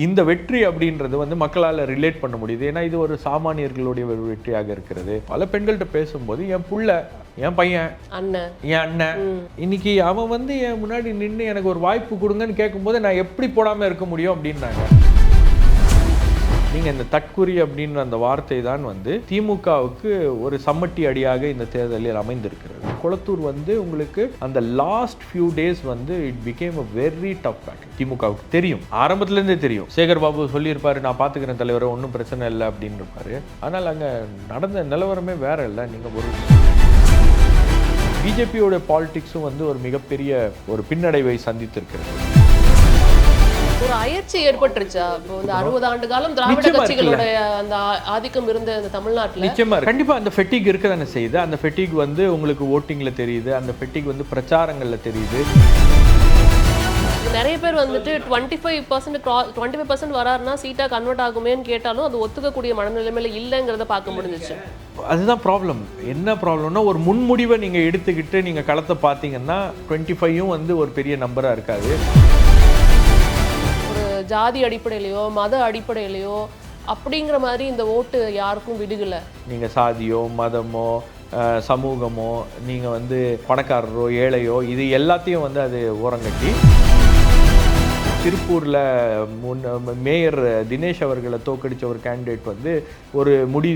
இந்த வெற்றி அப்படின்றது வந்து மக்களால் ரிலேட் பண்ண முடியுது. ஏன்னா இது ஒரு சாமானியர்களுடைய ஒரு வெற்றியாக இருக்கிறது. பல பெண்கள்கிட்ட பேசும்போது என் புள்ள, என் பையன், என் அண்ணன், இன்னைக்கு அவன் வந்து என் முன்னாடி நின்று எனக்கு ஒரு வாய்ப்பு கொடுங்கன்னு கேட்கும்போது நான் எப்படி போடாமல் இருக்க முடியும் அப்படின்னாங்க. நீங்கள் இந்த தற்குறி அப்படின்ற அந்த வார்த்தை தான் வந்து திமுகவுக்கு ஒரு சம்மட்டி அடியாக இந்த தேர்தலில் அமைந்திருக்கிறது. கொளத்தூர் வந்து உங்களுக்கு அந்த லாஸ்ட் ஃபியூ டேஸ் வந்து it became a very tough battle. திமுகவுக்கு தெரியும், ஆரம்பத்துலேருந்தே தெரியும். சேகர் பாபு சொல்லியிருப்பாரு, நான் பார்த்துக்கிறேன் தலைவரை, ஒன்றும் பிரச்சனை இல்லை அப்படின்னு இருப்பாரு. ஆனால் அங்கே நடந்த நிலவரமே வேற இல்லை. நீங்கள் ஒரு பிஜேபியோட பாலிடிக்ஸும் வந்து ஒரு மிகப்பெரிய ஒரு பின்னடைவை சந்தித்திருக்கிறது. ஒரு அயற்சி ஏற்பட்டுருச்சா? இப்போ இந்த 60 ஆண்டு காலம் திராவிட கட்சிகளோட அந்த ஆதிக்கம் இருந்த இந்த தமிழ்நாட்டில் நிச்சயமா கண்டிப்பா அந்த ஃபெட்டிக் இருக்க தானே செய்யுது. அந்த ஃபெட்டிக் வந்து உங்களுக்கு ஓட்டிங்ல தெரியுது, அந்த ஃபெட்டிக் வந்து பிரச்சாரங்கள்ல தெரியுது. நிறைய பேர் வந்துட்டு 25% வராருன்னா சீட்டா கன்வெர்ட் ஆகுமேன்னு கேட்டாலும் அது ஒத்துக்கக்கூடிய மனநிலைமையில இல்லைங்கிறத பார்க்க முடிஞ்சிச்சு. அதுதான் ப்ராப்ளம். என்ன ப்ராப்ளம்னா, ஒரு முன்முடிவை நீங்க எடுத்துக்கிட்டு நீங்க களத்தை பார்த்தீங்கன்னா 25ம் வந்து ஒரு பெரிய நம்பரா இருக்காது. ஜாதி அடிப்படையிலையோ மத அடிப்படையிலையோ அப்படிங்கிற மாதிரி இந்த ஓட்டு யாருக்கும் விடுகலை. நீங்கள் சாதியோ மதமோ சமூகமோ நீங்கள் வந்து பணக்காரரோ ஏழையோ இது எல்லாத்தையும் வந்து அது ஓரங்கட்டி திருப்பூரில் மேயர் தினேஷ் அவர்களை தோக்கடித்த ஒரு கேண்டிடேட் வந்து ஒரு முடி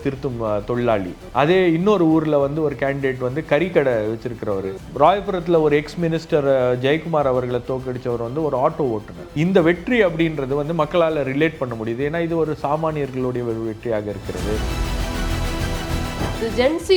திருத்தும் தொழிலாளி. அதே இன்னொரு ஊரில் வந்து ஒரு கேண்டிடேட் வந்து கறிக்கடை வச்சிருக்கிறவர். ராயபுரத்தில் ஒரு எக்ஸ் மினிஸ்டர் ஜெயக்குமார் அவர்களை தோக்கடித்தவர் வந்து ஒரு ஆட்டோ ஓட்டுநர். இந்த வெற்றி அப்படின்றது வந்து மக்களால் ரிலேட் பண்ண முடியுது. ஏன்னா இது ஒரு சாமானியர்களுடைய ஒரு வெற்றியாக இருக்கிறது. ஜென்சி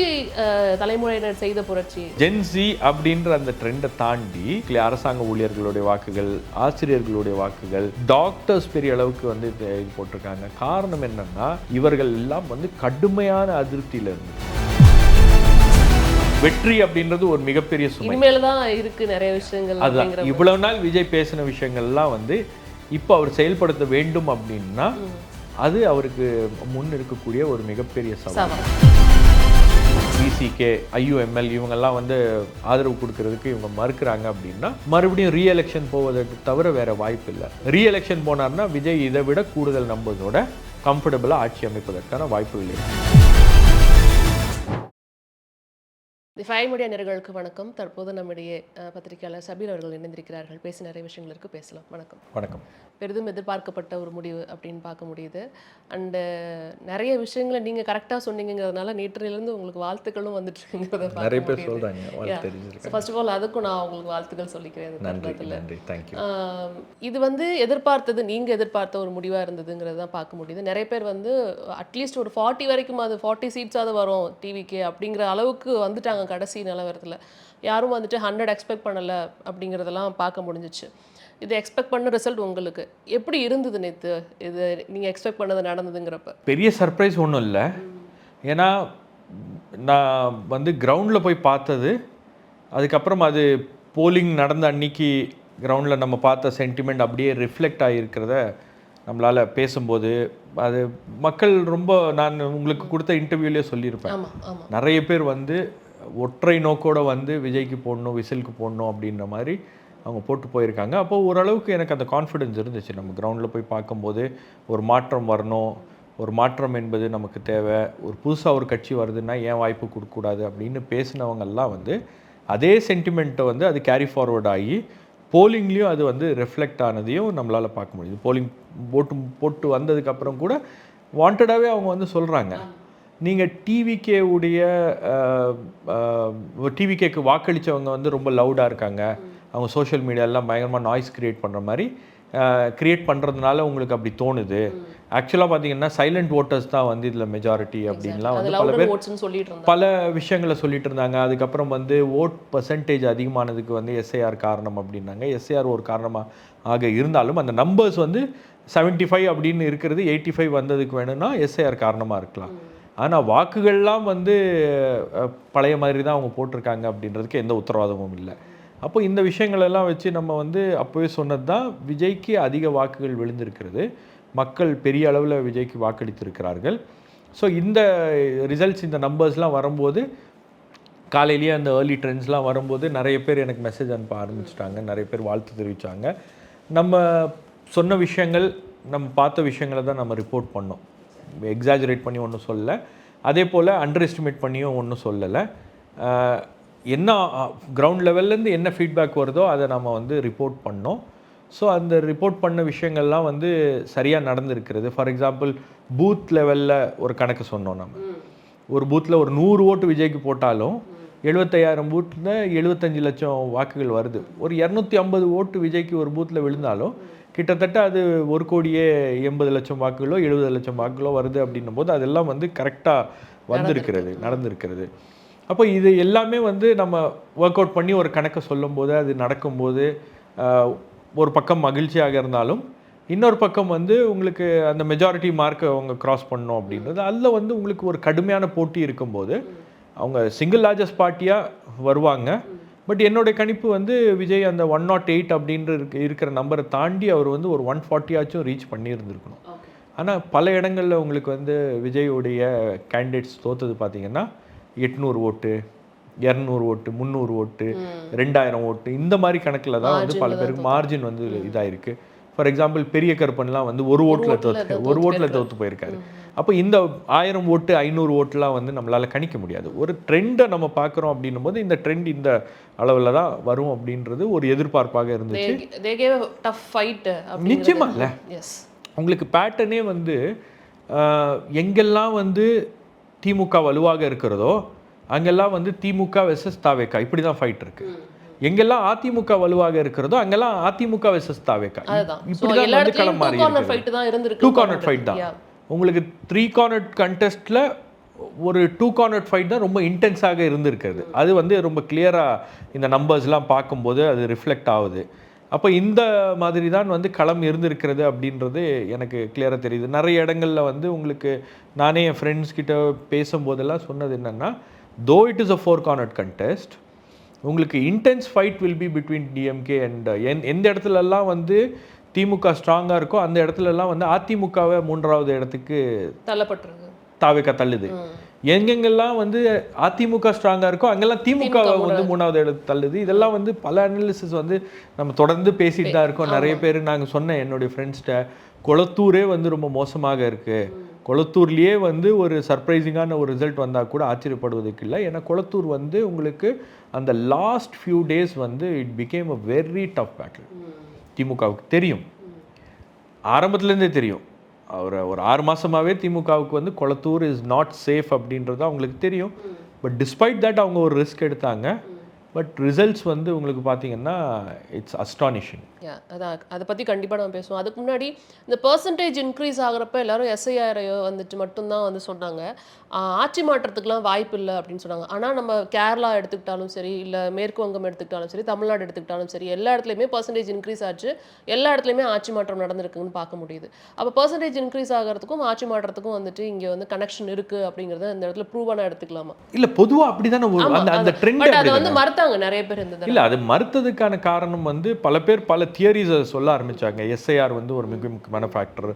தலைமுறையினர் செய்த புரட்சி, ஜென்சி அப்படின்ற அந்த ட்ரெண்டை தாண்டி அரசாங்க ஊழியர்களுடைய வாக்குகள், ஆசிரியர்களுடைய வாக்குகள், டாக்டர்ஸ் பெரிய அளவுக்கு வந்து இது போட்டிருக்காங்க. காரணம் என்னன்னா, இவர்கள் எல்லாம் வந்து கடுமையான அதிருப்தியில இருந்து வெற்றி அப்படின்றது ஒரு மிகப்பெரிய சுமை. இனிமேல்தான் இருக்கு நிறைய விஷயங்கள். அதான் இவ்வளவு நாள் விஜய் பேசின விஷயங்கள்லாம் வந்து இப்போ அவர் செயல்படுத்த வேண்டும் அப்படின்னா அது அவருக்கு முன் இருக்கக்கூடிய ஒரு மிகப்பெரிய சவால். பிசிகே, IUML இவங்கெல்லாம் வந்து ஆதரவு கொடுக்கறதுக்கு இவங்க மறுக்கிறாங்க அப்படின்னா மறுபடியும் ரீஎலெக்ஷன் போவதற்கு தவிர வேற வாய்ப்பு இல்லை. ரீஎலெக்ஷன் போனார்னா விஜய் இதை விட கூடுதல் நம்பரோட கம்ஃபர்டபுளாக ஆட்சி அமைப்பதற்கான வாய்ப்புகள் இருக்கு. ஃபைவ் மீடியா நேயர்களுக்கு வணக்கம். தற்போது நம்முடைய பத்திரிகையாளர் சபீர் அவர்கள் இணைந்திருக்கிறார்கள். பேசி நிறைய விஷயங்களுக்கு பேசலாம். வணக்கம். வணக்கம். பெரிதும் எதிர்பார்க்கப்பட்ட ஒரு முடிவு அப்படின்னு பார்க்க முடியுது. அண்டு நிறைய விஷயங்களை நீங்கள் கரெக்டாக சொன்னீங்கிறதுனால நேற்றிலிருந்து உங்களுக்கு வாழ்த்துக்களும் வந்துட்டுருங்கிறத நிறைய பேர் சொல்கிறாங்க. ஃபர்ஸ்ட் ஆஃப் ஆல் அதுக்கும் நான் உங்களுக்கு வாழ்த்துக்கள் சொல்லிக்கிறேன். நன்றி. தேங்க்யூ. இது வந்து எதிர்பார்த்தது, நீங்கள் எதிர்பார்த்த ஒரு முடிவாக இருந்ததுங்கிறத தான் பார்க்க முடியுது. நிறைய பேர் வந்து அட்லீஸ்ட் ஒரு 40 வரைக்கும், அது 40 சீட்ஸாவது வரும் டிவிக்கு அப்படிங்கிற அளவுக்கு வந்துட்டாங்க. கடைசி நிலவரத்தில் யாரும் வந்துட்டு 100 எக்ஸ்பெக்ட் பண்ணலை அப்படிங்கிறதெல்லாம் பார்க்க முடிஞ்சிச்சு. இது எக்ஸ்பெக்ட் பண்ண ரிசல்ட் உங்களுக்கு எப்படி இருந்தது நேற்று? இது நீங்கள் எக்ஸ்பெக்ட் பண்ணது நடந்ததுங்கிறப்ப பெரிய சர்ப்ரைஸ் ஒன்றும் இல்லை. ஏன்னா நான் வந்து கிரவுண்டில் போய் பார்த்தது, அதுக்கப்புறம் அது போலிங் நடந்த அன்னைக்கு கிரவுண்டில் நம்ம பார்த்த சென்டிமெண்ட் அப்படியே ரிஃப்ளெக்ட் ஆகியிருக்கிறத நம்மளால் பேசும்போது அது மக்கள் ரொம்ப, நான் உங்களுக்கு கொடுத்த இன்டர்வியூலேயே சொல்லியிருப்பேன், நிறைய பேர் வந்து ஒற்றை நோக்கோடு வந்து விஜய்க்கு போடணும், விசிலுக்கு போடணும் அப்படின்ற மாதிரி அவங்க போட்டு போயிருக்காங்க. அப்போது ஓரளவுக்கு எனக்கு அந்த கான்ஃபிடென்ஸ் இருந்துச்சு. நம்ம கிரவுண்டில் போய் பார்க்கும்போது ஒரு மாற்றம் வரணும், ஒரு மாற்றம் என்பது நமக்கு தேவை, ஒரு புதுசாக ஒரு கட்சி வருதுன்னா ஏன் வாய்ப்பு கொடுக்கக்கூடாது அப்படின்னு பேசினவங்கெல்லாம் வந்து அதே சென்டிமெண்ட்டை வந்து அது கேரி ஃபார்வர்ட் ஆகி போலிங்லேயும் அது வந்து ரெஃப்ளெக்ட் ஆனதையும் நம்மளால் பார்க்க முடியுது. போலிங் போட்டு வந்ததுக்கப்புறம் கூட வாண்டடாகவே அவங்க வந்து சொல்கிறாங்க, நீங்கள் டிவிகேக்கு வாக்களித்தவங்க வந்து ரொம்ப லவுடாக இருக்காங்க, அவங்க சோஷியல் மீடியாலாம் பயங்கரமாக நாய்ஸ் க்ரியேட் பண்ணுற மாதிரி க்ரியேட் பண்ணுறதுனால உங்களுக்கு அப்படி தோணுது. ஆக்சுவலாக பார்த்தீங்கன்னா சைலண்ட் ஓட்டர்ஸ் தான் வந்து இதில் மெஜாரிட்டி அப்படின்லாம் வந்து பல பேர் பல விஷயங்களை சொல்லிட்டு இருந்தாங்க. அதுக்கப்புறம் வந்து ஓட் பர்சன்டேஜ் அதிகமானதுக்கு வந்து SIR காரணம் அப்படின்னாங்க. SIR ஒரு காரணமாக இருந்தாலும் அந்த நம்பர்ஸ் வந்து 75 அப்படின்னு இருக்கிறது 85 வந்ததுக்கு வேணும்னா SIR காரணமாக இருக்கலாம். ஆனால் வாக்குகள்லாம் வந்து பழைய மாதிரி தான் அவங்க போட்டிருக்காங்க அப்படின்றதுக்கு எந்த உத்தரவாதமும் இல்லை. அப்போ இந்த விஷயங்களெல்லாம் வச்சு நம்ம வந்து அப்போவே சொன்னது தான், விஜய்க்கு அதிக வாக்குகள் விழுந்திருக்கிறது, மக்கள் பெரிய அளவில் விஜய்க்கு வாக்களித்திருக்கிறார்கள். ஸோ இந்த ரிசல்ட்ஸ், இந்த நம்பர்ஸ்லாம் வரும்போது, காலையிலேயே அந்த ஏர்லி ட்ரெண்ட்ஸ்லாம் வரும்போது நிறைய பேர் எனக்கு மெசேஜ் அனுப்ப ஆரம்பிச்சிட்டாங்க, நிறைய பேர் வாழ்த்து தெரிவித்தாங்க. நம்ம சொன்ன விஷயங்கள் நம்ம பார்த்த விஷயங்களை தான் நம்ம ரிப்போர்ட் பண்ணோம். எக்ஸாஜரேட் பண்ணி ஒன்றும் சொல்லலை, அதே போல் அண்டர் எஸ்டிமேட் பண்ணியும் ஒன்றும் சொல்லலை. என்ன கிரவுண்ட் லெவல்லேருந்து என்ன ஃபீட்பேக் வருதோ அதை நம்ம வந்து ரிப்போர்ட் பண்ணோம். ஸோ அந்த ரிப்போர்ட் பண்ண விஷயங்கள்லாம் வந்து சரியாக நடந்திருக்கிறது. ஃபார் எக்ஸாம்பிள் பூத் லெவலில் ஒரு கணக்கு சொன்னோம். நம்ம ஒரு பூத்தில் ஒரு 100 ஓட்டு விஜய்க்கு போட்டாலும் 75,000 பூத்தில் 75 லட்சம் வாக்குகள் வருது. ஒரு 250 ஓட்டு விஜய்க்கு ஒரு பூத்தில் விழுந்தாலும் கிட்டத்தட்ட அது 1,80,00,000 வாக்குகளோ 70 லட்சம் வாக்குகளோ வருது அப்படின்னும் போது அதெல்லாம் வந்து கரெக்டாக நடந்திருக்கிறது. அப்போ இது எல்லாமே வந்து நம்ம ஒர்க் அவுட் பண்ணி ஒரு கணக்கை சொல்லும்போது அது நடக்கும்போது ஒரு பக்கம் மகிழ்ச்சியாக இருந்தாலும் இன்னொரு பக்கம் வந்து உங்களுக்கு அந்த மெஜாரிட்டி மார்க்கை அவங்க கிராஸ் பண்ணோம் அப்படின்றது அதில் வந்து உங்களுக்கு ஒரு கடுமையான போட்டி இருக்கும்போது அவங்க சிங்கிள் லார்ஜஸ்ட் பார்ட்டியாக வருவாங்க. பட் என்னுடைய கணிப்பு வந்து விஜய் அந்த 108 அப்படின்ற இருக்கிற நம்பரை தாண்டி அவர் வந்து ஒரு 140 ஆச்சும் ரீச் பண்ணியிருந்துருக்கணும். ஆனால் பல இடங்களில் உங்களுக்கு வந்து விஜயோடைய கேண்டிடேட்ஸ் தோற்றது பார்த்தீங்கன்னா 800 ஓட்டு, 200 ஓட்டு, 300 ஓட்டு, 2000 ஓட்டு, இந்த மாதிரி கணக்கில் தான் வந்து பல பேருக்கு மார்ஜின் வந்து இதாயிருக்கு. ஃபார் எக்ஸாம்பிள் பெரிய கருப்பன்லாம் வந்து ஒரு ஓட்டில் தோற்று போயிருக்காரு. அப்போ இந்த 1000 ஓட்டு 500 ஓட்டுலாம் வந்து நம்மளால் கணிக்க முடியாது. ஒரு ட்ரெண்டை நம்ம பார்க்குறோம் அப்படின்னும் போது இந்த ட்ரெண்ட் இந்த அளவில் தான் வரும் அப்படின்றது ஒரு எதிர்பார்ப்பாக இருந்துச்சு. நிச்சயமா இல்லை, உங்களுக்கு பேட்டர்னே வந்து எங்கெல்லாம் வந்து திமுக வலுவாக இருக்கிறதோ அங்கெல்லாம் வந்து திமுக வெர்சஸ் தாவேகா இப்படி தான் ஃபைட் இருக்கு. எங்கெல்லாம் அதிமுக வலுவாக இருக்கிறதோ அங்கெல்லாம் அதிமுக வெர்சஸ் தாவேகா இப்படி தான் வந்து களம் மாறி இருக்கு. 2 கார்னர் ஃபைட் தான். உங்களுக்கு 3 கார்னர் கண்டெஸ்ட்ல ஒரு 2 கார்னர் ஃபைட் தான் ரொம்ப இன்டென்ஸாக இருந்திருக்கிறது. அது வந்து ரொம்ப கிளியராக இந்த நம்பர்ஸ்லாம் பார்க்கும்போது அது ரிஃப்ளெக்ட் ஆகுது. அப்போ இந்த மாதிரி தான் வந்து களம் இருந்திருக்கிறது அப்படின்றது எனக்கு கிளியராக தெரியுது. நிறைய இடங்களில் வந்து உங்களுக்கு நானே என் ஃப்ரெண்ட்ஸ் கிட்ட பேசும்போதெல்லாம் சொன்னது என்னென்னா, though it is a 4 corner contest, உங்களுக்கு intense fight will be between DMK and எந்த இடத்துலலாம் வந்து திமுக ஸ்ட்ராங்காக இருக்கோ அந்த இடத்துலலாம் வந்து அதிமுகவை 3வது இடத்துக்கு தள்ளப்பட்டிருக்கு, தாவேகா தள்ளுது. எங்கெங்கெல்லாம் வந்து அதிமுக ஸ்ட்ராங்காக இருக்கோ அங்கெல்லாம் திமுக வந்து 3வது இடத்துக்கு தள்ளுது. இதெல்லாம் வந்து பல அனாலிசிஸ் வந்து நம்ம தொடர்ந்து பேசிட்டு தான் இருக்கோம். நிறைய பேர் நாங்கள் சொன்னேன் என்னுடைய ஃப்ரெண்ட்ஸ்கிட்ட, கொளத்தூரே வந்து ரொம்ப மோசமாக இருக்குது, கொளத்தூர்லேயே வந்து ஒரு சர்ப்ரைசிங்கான ஒரு ரிசல்ட் வந்தால் கூட ஆச்சரியப்படுவதற்கு இல்லை. ஏன்னா கொளத்தூர் வந்து உங்களுக்கு அந்த லாஸ்ட் ஃபியூ டேஸ் வந்து it became a very tough battle. திமுகவுக்கு தெரியும், ஆரம்பத்துலேருந்தே தெரியும். ஒரு 6 மாதமாகவே திமுகவுக்கு வந்து கொளத்தூர் இஸ் நாட் சேஃப் அப்படின்றது அவங்களுக்கு தெரியும். பட் டிஸ்பைட் தட் அவங்க ஒரு ரிஸ்க் எடுத்தாங்க. பட் ரிசல்ட்ஸ் வந்து உங்களுக்கு பார்த்தீங்கன்னா இட்ஸ் அஸ்டானிஷிங். அதான் அதை பற்றி கண்டிப்பாக நம்ம பேசுவோம். அதுக்கு முன்னாடி இந்த பர்சன்டேஜ் இன்க்ரீஸ் ஆகிறப்ப எல்லாரும் எஸ்ஐஆரையோ வந்துட்டு மட்டும்தான் வந்து சொன்னாங்க, ஆட்சி மாற்றத்துக்குலாம் வாய்ப்பு இல்லை அப்படின்னு சொன்னாங்க. ஆனால் நம்ம கேரளா எடுத்துக்கிட்டாலும் சரி, இல்லை மேற்கு வங்கம் எடுத்துக்கிட்டாலும் சரி, தமிழ்நாடு எடுத்துக்கிட்டாலும் சரி, எல்லா இடத்துலையுமே பர்சன்டேஜ் இன்க்ரீஸ் ஆச்சு, எல்லா இடத்துலையுமே ஆட்சி மாற்றம் நடந்திருக்குன்னு பார்க்க முடியுது. அப்போ பர்சன்டேஜ் இன்க்ரீஸ் ஆகிறதுக்கும் ஆட்சி மாற்றத்துக்கும் வந்துட்டு இங்கே வந்து கனெக்ஷன் இருக்குது அப்படிங்கிறத இந்த இடத்துல ப்ரூவான எடுத்துக்கலாமா? இல்லை, பொதுவாக அப்படி தானே அந்த ட்ரெண்ட். அதை வந்து மறுத்தாங்க நிறைய பேர். இல்லை, அது மறுத்ததுக்கான காரணம் வந்து பல பேர் பல தியரிஸை சொல்ல ஆரம்பித்தாங்க. எஸ்ஐஆர் வந்து ஒரு மிக முக்கியமான ஃபேக்டர்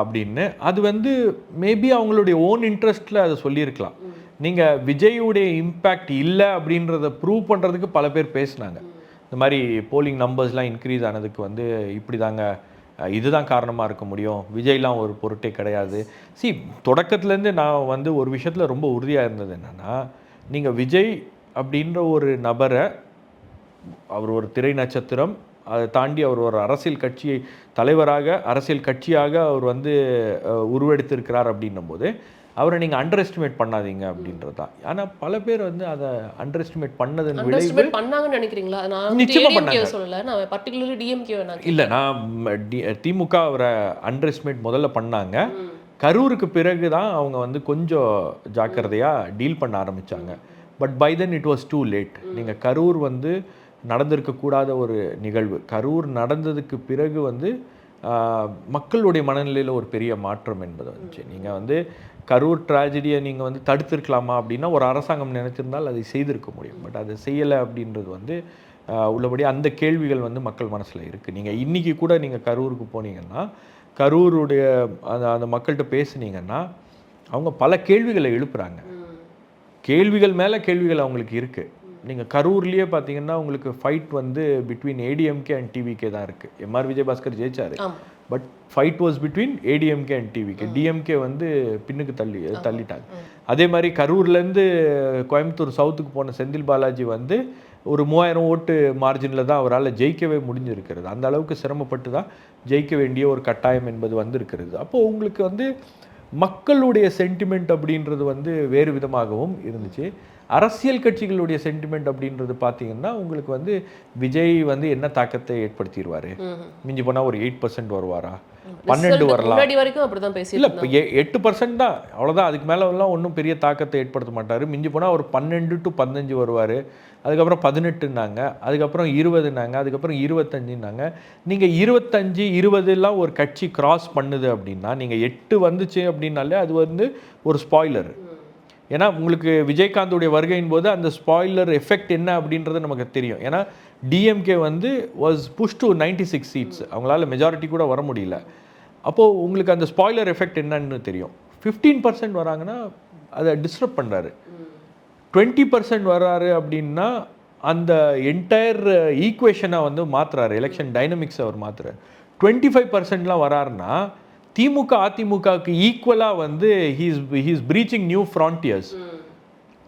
அப்படின்னு. அது வந்து மேபி அவங்களுடைய ஓன் இன்ட்ரெஸ்ட்டில் அதை சொல்லியிருக்கலாம். நீங்கள் விஜயுடைய இம்பேக்ட் இல்லை அப்படின்றத ப்ரூவ் பண்ணுறதுக்கு பல பேர் பேசினாங்க. இந்த மாதிரி போலிங் நம்பர்ஸ்லாம் இன்க்ரீஸ் ஆனதுக்கு வந்து இப்படி தாங்க, இதுதான் காரணமாக இருக்க முடியும், விஜய்லாம் ஒரு பொருட்டே கிடையாது. தொடக்கத்துலேருந்து நான் வந்து ஒரு விஷயத்தில் ரொம்ப உறுதியாக இருந்தது என்னென்னா, நீங்கள் விஜய் அப்படின்ற ஒரு நபரை, அவர் ஒரு திரை நட்சத்திரம், அதை தாண்டி அவர் ஒரு அரசியல் கட்சியை தலைவராக, அரசியல் கட்சியாக அவர் வந்து உருவெடுத்திருக்கிறார் அப்படின்னும் போது அவரை நீங்கள் அண்டர் எஸ்டிமேட் பண்ணாதீங்க அப்படின்றது தான். ஆனால் பல பேர் வந்து அதை அண்டர் எஸ்டிமேட் பண்ணதுன்னு விளைவு பண்ணாங்கன்னு நினைக்கிறீங்களா? நிச்சயமாக பண்ணாங்க. இல்லை, நான் திமுக அவரை அண்டர் எஸ்டிமேட் முதல்ல பண்ணாங்க. கரூருக்கு பிறகு தான் அவங்க வந்து கொஞ்சம் ஜாக்கிரதையாக டீல் பண்ண ஆரம்பித்தாங்க. But by then it was too late. நீங்கள் கரூர் வந்து நடந்திருக்கக்கூடாத ஒரு நிகழ்வு. கரூர் நடந்ததுக்கு பிறகு வந்து மக்களுடைய மனநிலையில் ஒரு பெரிய மாற்றம் என்பது வந்துச்சு. நீங்கள் வந்து கரூர் ட்ராஜடியை நீங்கள் வந்து தடுத்திருக்கலாமா அப்படின்னா ஒரு அரசாங்கம் நினைச்சிருந்தால் அதை செய்திருக்க முடியும். பட் அதை செய்யலை அப்படின்றது வந்து உள்ளபடி அந்த கேள்விகள் வந்து மக்கள் மனசில் இருக்குது. நீங்கள் இன்றைக்கி கூட நீங்கள் கரூருக்கு போனீங்கன்னா, கரூருடைய அந்த மக்கள்கிட்ட பேசுனீங்கன்னா அவங்க பல கேள்விகளை எழுப்புகிறாங்க. கேள்விகள் மேலே கேள்விகள் அவங்களுக்கு இருக்குது. நீங்கள் கரூர்லேயே பார்த்தீங்கன்னா உங்களுக்கு ஃபைட் வந்து பிட்வீன் ஏடிஎம்கே அண்ட் டிவிகே தான் இருக்குது. எம்ஆர் விஜயபாஸ்கர் ஜெயிச்சாரு, but fight was between ADMK and TVK. DMK வந்து பின்னுக்கு தள்ளிட்டாங்க. அதே மாதிரி கரூர்லேருந்து கோயம்புத்தூர் சவுத்துக்கு போன செந்தில் பாலாஜி வந்து ஒரு 3000 ஓட்டு மார்ஜினில் தான் அவரால் ஜெயிக்கவே முடிஞ்சிருக்கிறது. அந்த அளவுக்கு சிரமப்பட்டு தான் ஜெயிக்க வேண்டிய ஒரு கட்டாயம் என்பது வந்திருக்கிறது. அப்போது உங்களுக்கு வந்து மக்களுடைய சென்டிமெண்ட் அப்படின்றது வந்து வேறு விதமாகவும் இருந்துச்சு. அரசியல் கட்சிகளுடைய சென்டிமெண்ட் அப்படின்றது பார்த்தீங்கன்னா உங்களுக்கு வந்து விஜய் வந்து என்ன தாக்கத்தை ஏற்படுத்திடுவார், மிஞ்சி போனால் ஒரு 8% வருவாரா, 12 வரலாம், இல்லை இப்போ 8% தான், அவ்வளோதான். அதுக்கு மேலே எல்லாம் ஒன்றும் பெரிய தாக்கத்தை ஏற்படுத்த மாட்டார். மிஞ்சி போனால் ஒரு 12 to 15 வருவார். அதுக்கப்புறம் 18ன்னாங்க, அதுக்கப்புறம் 20ன்னாங்க, அதுக்கப்புறம் 25ன்னாங்க. நீங்கள் 25, 20 ஒரு கட்சி கிராஸ் பண்ணுது அப்படின்னா நீங்கள் 8 வந்துச்சு அப்படின்னாலே அது வந்து ஒரு ஸ்பாய்லர். ஏன்னா உங்களுக்கு விஜயகாந்தோடைய வருகையின் போது அந்த ஸ்பாய்லர் எஃபெக்ட் என்ன அப்படின்றது நமக்கு தெரியும். ஏன்னா டிஎம்கே வந்து வாஸ் புஷ் டு 96 சீட்ஸ், அவங்களால மெஜாரிட்டி கூட வர முடியல. அப்போது உங்களுக்கு அந்த ஸ்பாய்லர் எஃபெக்ட் என்னன்னு தெரியும். 15% வராங்கன்னா அதை டிஸ்டர்ப் பண்ணுறாரு. 20% வர்றாரு அப்படின்னா அந்த என்டையர் ஈக்குவேஷனை வந்து மாற்றுறாரு, எலெக்ஷன் டைனமிக்ஸ் அவர் மாற்றுறாரு. 25%லாம் வராருன்னா திமுக அதிமுகவுக்கு ஈக்குவலாக வந்து ஹீஸ் பிரீச்சிங் நியூ ஃப்ரான்டியர்ஸ்.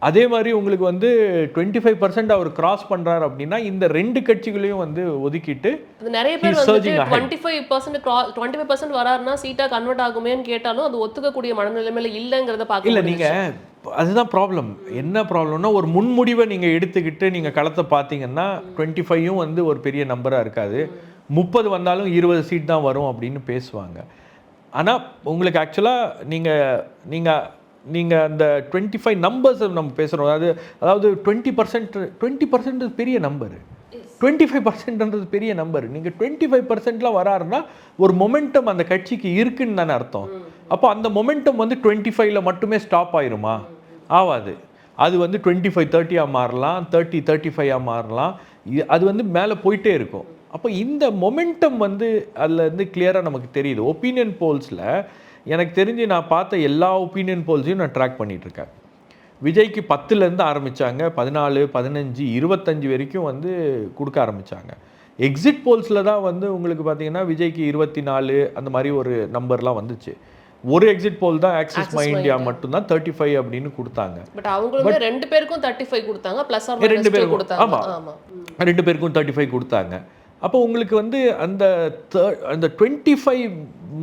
அதே மாதிரி உங்களுக்கு வந்து 25% அவர் கிராஸ் பண்ணுறாரு அப்படின்னா இந்த 2 கட்சிகளையும் வந்து ஒதுக்கிட்டு நிறைய பேர் வந்து 25% வராருன்னா சீட்டாக கன்வெர்ட் ஆகுமேன்னு கேட்டாலும் அது ஒத்துக்கக்கூடிய மனநிலைமையில இல்லைங்கிறத பார்க்க இல்லை. நீங்கள் அதுதான் ப்ராப்ளம். என்ன ப்ராப்ளம்னா ஒரு முன்முடிவை நீங்கள் எடுத்துக்கிட்டு நீங்கள் களத்தை பார்த்தீங்கன்னா 25 வந்து ஒரு பெரிய நம்பராக இருக்காது. 30 வந்தாலும் 20 சீட் தான் வரும் அப்படின்னு பேசுவாங்க. ஆனால் உங்களுக்கு ஆக்சுவலாக நீங்கள் அந்த 25 நம்பர்ஸ் நம்ம பேசுகிறோம். அதாவது 20% பெரிய நம்பரு, 25%ன்றது பெரிய நம்பர். நீங்கள் 25%லாம் வராருன்னா ஒரு மொமெண்டம் அந்த கட்சிக்கு இருக்குன்னு தானே அர்த்தம். அப்போ அந்த மொமெண்டம் வந்து 25ல மட்டுமே ஸ்டாப் ஆயிருமா? ஆகாது. அது வந்து 25-30 மாறலாம், 30-35 மாறலாம். அது வந்து மேலே போயிட்டே இருக்கும். அப்போ இந்த மொமெண்டம் வந்து அதில் இருந்து கிளியராக நமக்கு தெரியுது. ஒப்பீனியன் போல்ஸில் எனக்கு தெரிஞ்சு நான் பார்த்த எல்லா ஒப்பீனியன் போல்ஸையும் நான் ட்ராக் பண்ணிகிட்ருக்கேன். விஜய்க்கு 10லேருந்து ஆரம்பித்தாங்க, 14, 15, 25 வரைக்கும் வந்து கொடுக்க ஆரம்பித்தாங்க. எக்ஸிட் போல்ஸில் தான் வந்து உங்களுக்கு பார்த்தீங்கன்னா விஜய்க்கு 24 அந்த மாதிரி ஒரு நம்பர்லாம் வந்துச்சு. ஒரு எக்ஸிட் போல் தான் ஆக்சிஸ் மை இந்தியா மட்டும்தான் 35 அப்படின்னு கொடுத்தாங்க. பட் அவங்களுக்கு 2 பேருக்கும் 35 கொடுத்தாங்க, ப்ளஸ் 2 பேருக்கும் கொடுத்தாங்க. ஆமாம், 2 பேருக்கும் 35 கொடுத்தாங்க. அப்போ உங்களுக்கு வந்து அந்த 25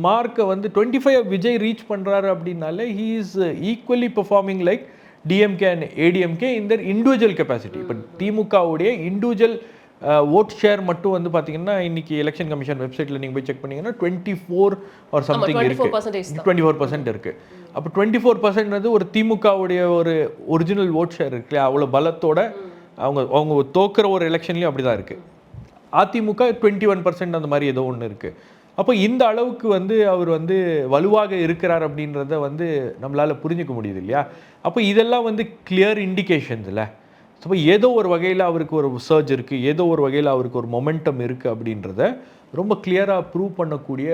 மார்க்கை வந்து 25 விஜய் ரீச் பண்ணுறாரு அப்படின்னாலே he is equally performing like DMK and ADMK in Dhar individual capacity. இப்போ திமுகவுடைய இண்டிவிஜுவல் ஓட் ஷேர் மட்டும் வந்து பார்த்தீங்கன்னா இன்னைக்கு எலெக்ஷன் கமிஷன் வெப்சைட்டில் நீங்கள் போய் செக் பண்ணிங்கன்னா 24 ஆர் சம்திங் இருக்குது, 24% இருக்குது. அப்போ 24% ஒரு திமுகவுடைய ஒரு ஒரிஜினல் ஓட் ஷேர் இருக்கு, அவ்வளோ பலத்தோட அவங்க தோக்குற ஒரு எலெக்ஷன்லேயும் அப்படி தான் இருக்குது. அதிமுக 21% அந்த மாதிரி ஏதோ ஒன்று இருக்குது. அப்போ இந்த அளவுக்கு வந்து அவர் வந்து வலுவாக இருக்கிறார் அப்படின்றத வந்து நம்மளால் புரிஞ்சிக்க முடியுது இல்லையா? அப்போ இதெல்லாம் வந்து கிளியர் இண்டிகேஷன்ஸ் இல்லை. ஸோ ஏதோ ஒரு வகையில் அவருக்கு ஒரு சர்ஜ் இருக்குது, ஏதோ ஒரு வகையில் அவருக்கு ஒரு மொமெண்டம் இருக்குது அப்படின்றத ரொம்ப கிளியராக ப்ரூவ் பண்ணக்கூடிய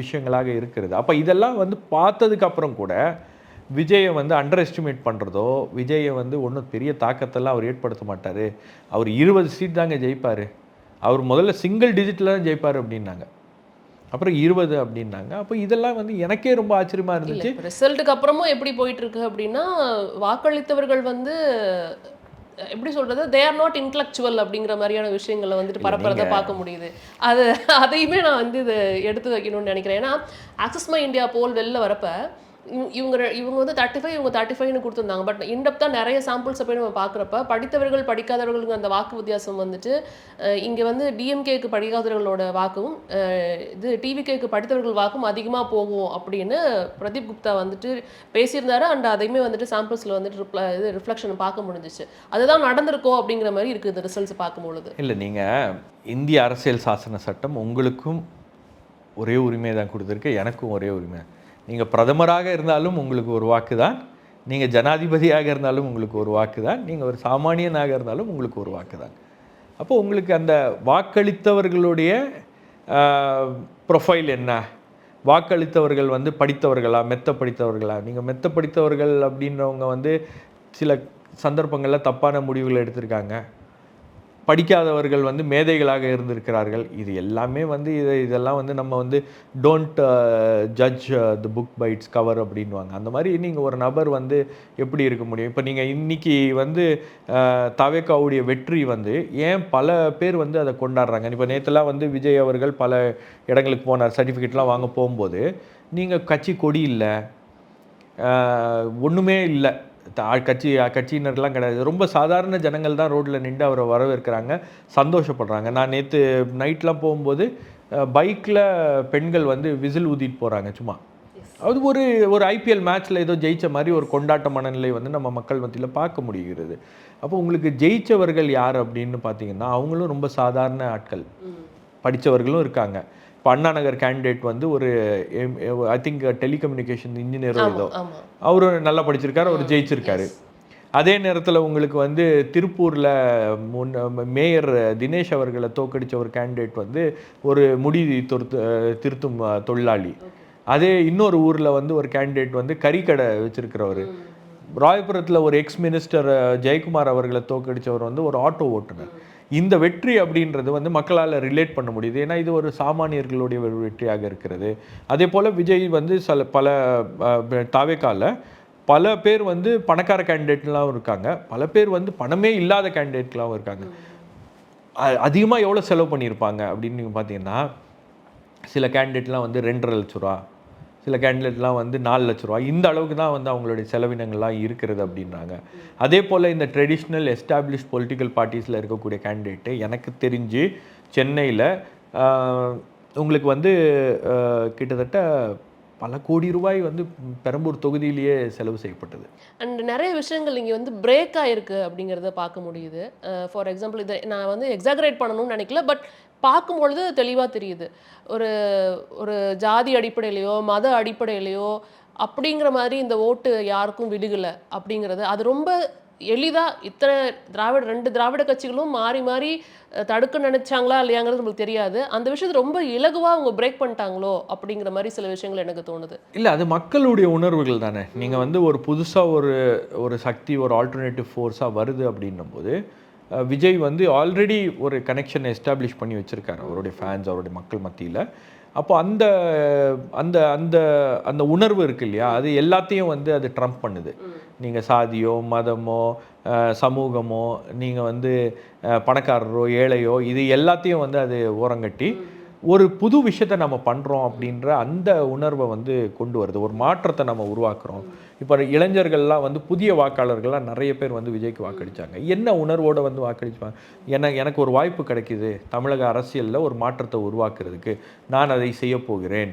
விஷயங்களாக இருக்கிறது. அப்போ இதெல்லாம் வந்து பார்த்ததுக்கப்புறம் கூட விஜயை வந்து அண்டர் எஸ்டிமேட் பண்ணுறதோ, விஜயை வந்து ஒன்றும் பெரிய தாக்கத்தெல்லாம் அவர் ஏற்படுத்த மாட்டார், அவர் 20 சீட் தாங்க ஜெயிப்பார், அவர் முதல்ல சிங்கிள் டிஜிட்டில் தான் ஜெயிப்பார் அப்படின்னாங்க, அப்புறம் 20 அப்படின்னாங்க. அப்போ இதெல்லாம் வந்து எனக்கே ரொம்ப ஆச்சரியமாக இருந்துச்சு. ரிசல்ட்டுக்கு அப்புறமும் எப்படி போயிட்டு இருக்கு அப்படின்னா, வாக்களித்தவர்கள் வந்து எப்படி சொல்றது, தே ஆர் நாட் இன்டலெக்சுவல் அப்படிங்கிற மாதிரியான விஷயங்களை வந்துட்டு பரப்புறதை பார்க்க முடியுது. அதையுமே நான் வந்து இதை எடுத்து வைக்கணும்னு நினைக்கிறேன். ஏன்னா ஆக்சிஸ் மை இந்தியா போல் வெளில வரப்ப இவங்க வந்து 35 இவங்க 35ன்னு கொடுத்துருந்தாங்க. பட் இன்டெப்த்தாக நிறைய சாம்பிள்ஸை போய் நம்ம பார்க்குறப்ப படித்தவர்கள் படிக்காதவர்களுக்கு அந்த வாக்கு வித்தியாசம் வந்துட்டு இங்கே வந்து டிஎம்கேக்கு படிக்காதவர்களோட வாக்கும் இது டிவிகேக்கு படித்தவர்கள் வாக்கும் அதிகமாக போகும் அப்படின்னு பிரதீப் குப்தா வந்துட்டு பேசியிருந்தாரு. அண்ட் அதையுமே வந்துட்டு சாம்பிள்ஸில் வந்துட்டு இது ரிஃப்ளெக்ஷன் பார்க்க முடிஞ்சிச்சு. அதுதான் நடந்திருக்கோ அப்படிங்கிற மாதிரி இருக்குது இந்த ரிசல்ட்ஸ் பார்க்கும்பொழுது. இல்லை, நீங்கள் இந்திய அரசியல் சாசன சட்டம் உங்களுக்கும் ஒரே உரிமை தான் கொடுத்துருக்கு, எனக்கும் ஒரே உரிமை. நீங்கள் பிரதமராக இருந்தாலும் உங்களுக்கு ஒரு வாக்கு தான், நீங்கள் ஜனாதிபதியாக இருந்தாலும் உங்களுக்கு ஒரு வாக்கு தான், நீங்கள் ஒரு சாமானியனாக இருந்தாலும் உங்களுக்கு ஒரு வாக்கு தான். அப்போ உங்களுக்கு அந்த வாக்களித்தவர்களுடைய ப்ரொஃபைல் என்ன, வாக்களித்தவர்கள் வந்து படித்தவர்களா மெத்த படித்தவர்களா? நீங்கள் மெத்த படித்தவர்கள் அப்படின்றவங்க வந்து சந்தர்ப்பங்களில் தப்பான முடிவுகள் எடுத்திருக்காங்க, படிக்காதவர்கள் வந்து மேதைகளாக இருந்திருக்கிறார்கள். இது எல்லாமே வந்து இதெல்லாம் வந்து நம்ம வந்து don't judge the book by its cover அப்படின்வாங்க. அந்த மாதிரி நீங்கள் ஒரு நபர் வந்து எப்படி இருக்க முடியும்? இப்போ நீங்கள் இன்னைக்கு வந்து தவேகாவுடைய வெற்றி வந்து ஏன் பல பேர் வந்து அதை கொண்டாடுறாங்க? இப்போ நேற்றுலாம் வந்து விஜய் அவர்கள் பல இடங்களுக்கு போனார், சர்டிஃபிகேட்லாம் வாங்க போகும்போது நீங்கள் கட்சி கொடி இல்லை, ஒன்றுமே இல்லை, கட்சியினர்லாம் கிடையாது, ரொம்ப சாதாரண ஜனங்கள் தான் ரோட்டில் நின்று அவரை வரவேற்கிறாங்க, சந்தோஷப்படுறாங்க. நான் நேற்று நைட்லாம் போகும்போது பைக்கில் பெண்கள் வந்து விசில் ஊதிட்டு போகிறாங்க சும்மா. அது ஒரு ஐபிஎல் மேட்ச்சில் ஏதோ ஜெயித்த மாதிரி ஒரு கொண்டாட்ட மனநிலை வந்து நம்ம மக்கள் மத்தியில் பார்க்க முடிகிறது. அப்போ உங்களுக்கு ஜெயித்தவர்கள் யார் அப்படின்னு பார்த்தீங்கன்னா அவங்களும் ரொம்ப சாதாரண ஆட்கள், படித்தவர்களும் இருக்காங்க. இப்போ அண்ணா நகர் கேண்டிடேட் வந்து ஒரு ஐ திங்க் டெலிகம்யூனிகேஷன் இன்ஜினியரோ ஏதோ, அவரும் நல்லா படிச்சிருக்காரு, அவர் ஜெயிச்சிருக்காரு. அதே நேரத்தில் உங்களுக்கு வந்து திருப்பூரில் மேயர் தினேஷ் அவர்களை தோக்கடித்த ஒரு கேண்டிடேட் வந்து ஒரு முடி திருத்தும் தொழிலாளி. அதே இன்னொரு ஊரில் வந்து ஒரு கேண்டிடேட் வந்து கறிக்கடை வச்சிருக்கிறவர். ராயபுரத்தில் ஒரு எக்ஸ் மினிஸ்டர் ஜெயக்குமார் அவர்களை தோக்கடித்தவர் வந்து ஒரு ஆட்டோ ஓட்டுநர். இந்த வெற்றி அப்படின்றது வந்து மக்களால் ரிலேட் பண்ண முடியுது, ஏன்னா இது ஒரு சாமானியர்களுடைய ஒரு வெற்றியாக இருக்கிறது. அதே போல் விஜய் வந்து பல தாவேக்கால பல பேர் வந்து பணக்கார கேண்டிடேட்லாம் இருக்காங்க, பல பேர் வந்து பணமே இல்லாத கேண்டிடேட்லாம் இருக்காங்க. அதிகமாக எவ்வளோ செலவு பண்ணியிருப்பாங்க அப்படின்னு நீங்கள் பார்த்தீங்கன்னா, சில கேண்டிடேட்லாம் வந்து 2.5 லட்ச ரூபா, சில கேண்டிடேட்லாம் வந்து 4 லட்ச ரூபா, இந்த அளவுக்கு தான் வந்து அவங்களுடைய செலவினங்கள்லாம் இருக்கிறது அப்படின்றாங்க. அதே போல் இந்த ட்ரெடிஷ்னல் எஸ்டாப்ளிஷ் பொலிட்டிக்கல் பார்ட்டிஸில் இருக்கக்கூடிய கேண்டிடேட்டு எனக்கு தெரிஞ்சு சென்னையில் உங்களுக்கு வந்து கிட்டத்தட்ட பல கோடி ரூபாய் வந்து பெரம்பூர் தொகுதியிலேயே செலவு செய்யப்பட்டது. அண்ட் நிறைய விஷயங்கள் இங்கே வந்து பிரேக் ஆகிருக்கு அப்படிங்கிறத பார்க்க முடியுது. ஃபார் எக்ஸாம்பிள், இதை நான் வந்து எக்ஸாகரேட் பண்ணணும்னு நினைக்கல, பட் பார்க்கும்பொழுது தெளிவாக தெரியுது. ஒரு ஒரு ஜாதி அடிப்படையிலையோ மத அடிப்படையிலையோ அப்படிங்கிற மாதிரி இந்த ஓட்டு யாருக்கும் விழுகலை அப்படிங்கிறது, அது ரொம்ப எளிதாக இத்தனை ரெண்டு திராவிட கட்சிகளும் மாறி மாறி தடுக்க நினைச்சாங்களா இல்லையாங்கிறது நம்மளுக்கு தெரியாது. அந்த விஷயத்தை ரொம்ப இலகுவாக அவங்க பிரேக் பண்ணிட்டாங்களோ அப்படிங்கிற மாதிரி சில விஷயங்கள் எனக்கு தோணுது. இல்லை, அது மக்களுடைய உணர்வுகள் தானே. நீங்கள் வந்து ஒரு புதுசாக ஒரு சக்தி, ஒரு ஆல்டர்னேட்டிவ் ஃபோர்ஸாக வருது அப்படின்னும் போது விஜய் வந்து ஆல்ரெடி ஒரு கனெக்ஷனை எஸ்டாப்ளிஷ் பண்ணி வச்சுருக்காரு அவருடைய ஃபேன்ஸ், அவருடைய மக்கள் மத்தியில். அப்போ அந்த அந்த அந்த அந்த உணர்வு இருக்கு இல்லையா, அது எல்லாத்தையும் வந்து அது ட்ரம்ப் பண்ணுது. நீங்கள் சாதியோ மதமோ சமூகமோ, நீங்கள் வந்து பணக்காரரோ ஏழையோ, இது எல்லாத்தையும் வந்து அது ஓரங்கட்டி ஒரு புது விஷயத்தை நம்ம பண்ணுறோம் அப்படின்ற அந்த உணர்வை வந்து கொண்டு வருது, ஒரு மாற்றத்தை நம்ம உருவாக்குறோம். இப்போ இளைஞர்கள்லாம் வந்து புதிய வாக்காளர்கள்லாம் நிறைய பேர் வந்து விஜய்க்கு வாக்களித்தாங்க. என்ன உணர்வோடு வந்து வாக்களிப்பாங்க? எனக்கு ஒரு வாய்ப்பு கிடைக்கிது தமிழக அரசியலில் ஒரு மாற்றத்தை உருவாக்குறதுக்கு, நான் அதை செய்ய போகிறேன்.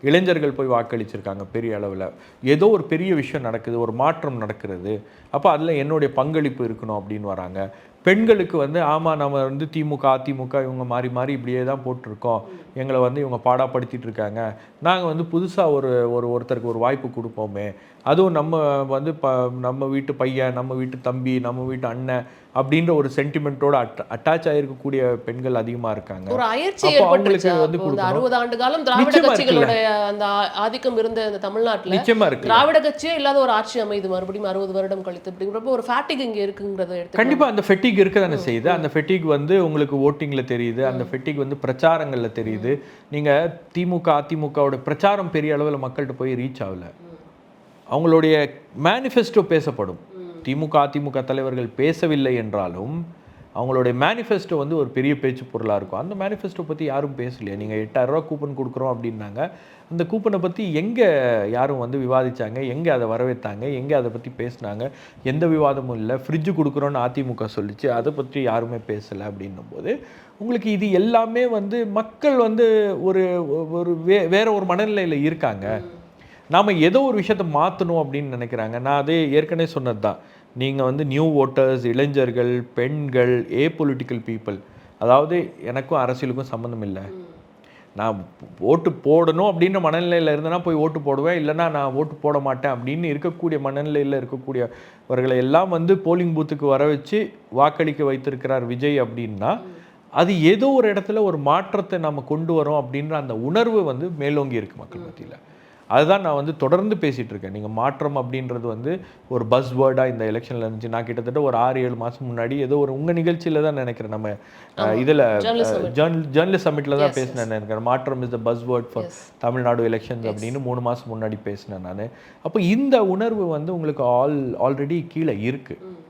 இளைஞர்கள் போய் வாக்களிச்சிருக்காங்க பெரிய அளவில், ஏதோ ஒரு பெரிய விஷயம் நடக்குது, ஒரு மாற்றம் நடக்கிறது, அப்போ அதில் என்னுடைய பங்களிப்பு இருக்கணும் அப்படின்னு வராங்க. பெண்களுக்கு வந்து ஆமாம், நம்ம வந்து திமுக அதிமுக இவங்க மாறி மாறி இப்படியே தான் போட்டிருக்கோம், எங்களை வந்து இவங்க பாடாப்படுத்திட்டு இருக்காங்க, நாங்கள் வந்து புதுசாக ஒருத்தருக்கு ஒரு வாய்ப்பு கொடுப்போமே, அதுவும் நம்ம வந்து நம்ம வீட்டு பையன், நம்ம வீட்டு தம்பி, நம்ம வீட்டு அண்ணன் அப்படின்ற ஒரு சென்டிமெண்ட்டோட அட்டாச் ஆகிருக்கக்கூடிய பெண்கள் அதிகமாக இருக்காங்க. ஒரு அயற்சி ஏற்பட்டுச்சு வந்து 60 ஆண்டு காலம் திராவிட கட்சிகளோட அந்த ஆதிக்கம் இருந்த இந்த தமிழ்நாட்டில் நிச்சயமா இருக்கு. திராவிட கட்சியே இல்லாத ஒரு ஆட்சி அமைது மறுபடியும் 60 வருடம் கழித்து அப்படிங்கிறப்ப ஒரு ஃபேட்டிக் இங்கே இருக்குங்கிறத எடுத்து கண்டிப்பாக அந்த ஃபெட்டிக் இருக்க தானே செய்யுது. அந்த ஃபெட்டிக் வந்து உங்களுக்கு ஓட்டிங்கில் தெரியுது, அந்த ஃபெட்டிக் வந்து பிரச்சாரங்களில் தெரியுது. நீங்கள் திமுக அதிமுகவோட பிரச்சாரம் பெரிய அளவில் மக்கள்கிட்ட போய் ரீச் ஆகல, அவங்களுடைய மேனிஃபெஸ்டோ பேசப்படும். திமுக அதிமுக தலைவர்கள் பேசவில்லை என்றாலும் அவங்களுடைய மேனிஃபெஸ்டோ வந்து ஒரு பெரிய பேச்சு பொருளாக இருக்கும். அந்த மேனிஃபெஸ்டோ பற்றி யாரும் பேசலையே. நீங்கள் 8000 ரூபா கூப்பன் கொடுக்குறோம் அப்படின்னாங்க, அந்த கூப்பனை பற்றி எங்கே யாரும் வந்து விவாதித்தாங்க, எங்கே அதை வரவேற்றாங்க, எங்கே அதை பற்றி பேசினாங்க? எந்த விவாதமும் இல்லை. ஃப்ரிட்ஜு கொடுக்குறோன்னு அதிமுக சொல்லிச்சு, அதை பற்றி யாருமே பேசலை. அப்படின்னும் போது உங்களுக்கு இது எல்லாமே வந்து மக்கள் வந்து வேற ஒரு மனநிலையில் இருக்காங்க. நாம் ஏதோ ஒரு விஷயத்தை மாற்றணும் அப்படின்னு நினைக்கிறாங்க. நான் அதே ஏற்கனவே சொன்னது தான், நீங்கள் வந்து நியூ ஓட்டர்ஸ், இளைஞர்கள், பெண்கள், பொலிட்டிக்கல் பீப்புள், அதாவது எனக்கும் அரசியலுக்கும் சம்மந்தம் இல்லை, நான் ஓட்டு போடணும் அப்படின்ற மனநிலையில் இருந்தேன்னா போய் ஓட்டு போடுவேன், இல்லைனா நான் ஓட்டு போட மாட்டேன் அப்படின்னு இருக்கக்கூடிய மனநிலையில் இருக்கக்கூடியவர்களை எல்லாம் வந்து போலிங் பூத்துக்கு வர வச்சு வாக்களிக்க வைத்திருக்கிறார் விஜய் அப்படின்னா, அது ஏதோ ஒரு இடத்துல ஒரு மாற்றத்தை நம்ம கொண்டு வரோம் அப்படின்ற அந்த உணர்வு வந்து மேலோங்கி இருக்குது மக்கள் மத்தியில். அதுதான் நான் வந்து தொடர்ந்து பேசிகிட்டு இருக்கேன். நீங்கள் மாற்றம் அப்படின்றது வந்து ஒரு பஸ் வேர்டாக இந்த எலெக்ஷனில் இருந்துச்சு. நான் கிட்டத்தட்ட ஒரு 6-7 மாதம் முன்னாடி ஏதோ ஒரு உங்கள் நிகழ்ச்சியில் தான் நினைக்கிறேன், நம்ம இதில் ஜேர்னலிஸ்ட் சமிட்டில் தான் பேசினேன் நினைக்கிறேன். மாற்றம் is the bus word for Tamil Nadu elections அப்படின்னு 3 மாதம் முன்னாடி பேசினேன் நான். அப்போ இந்த உணர்வு வந்து உங்களுக்கு ஆல்ரெடி கீழே இருக்குது.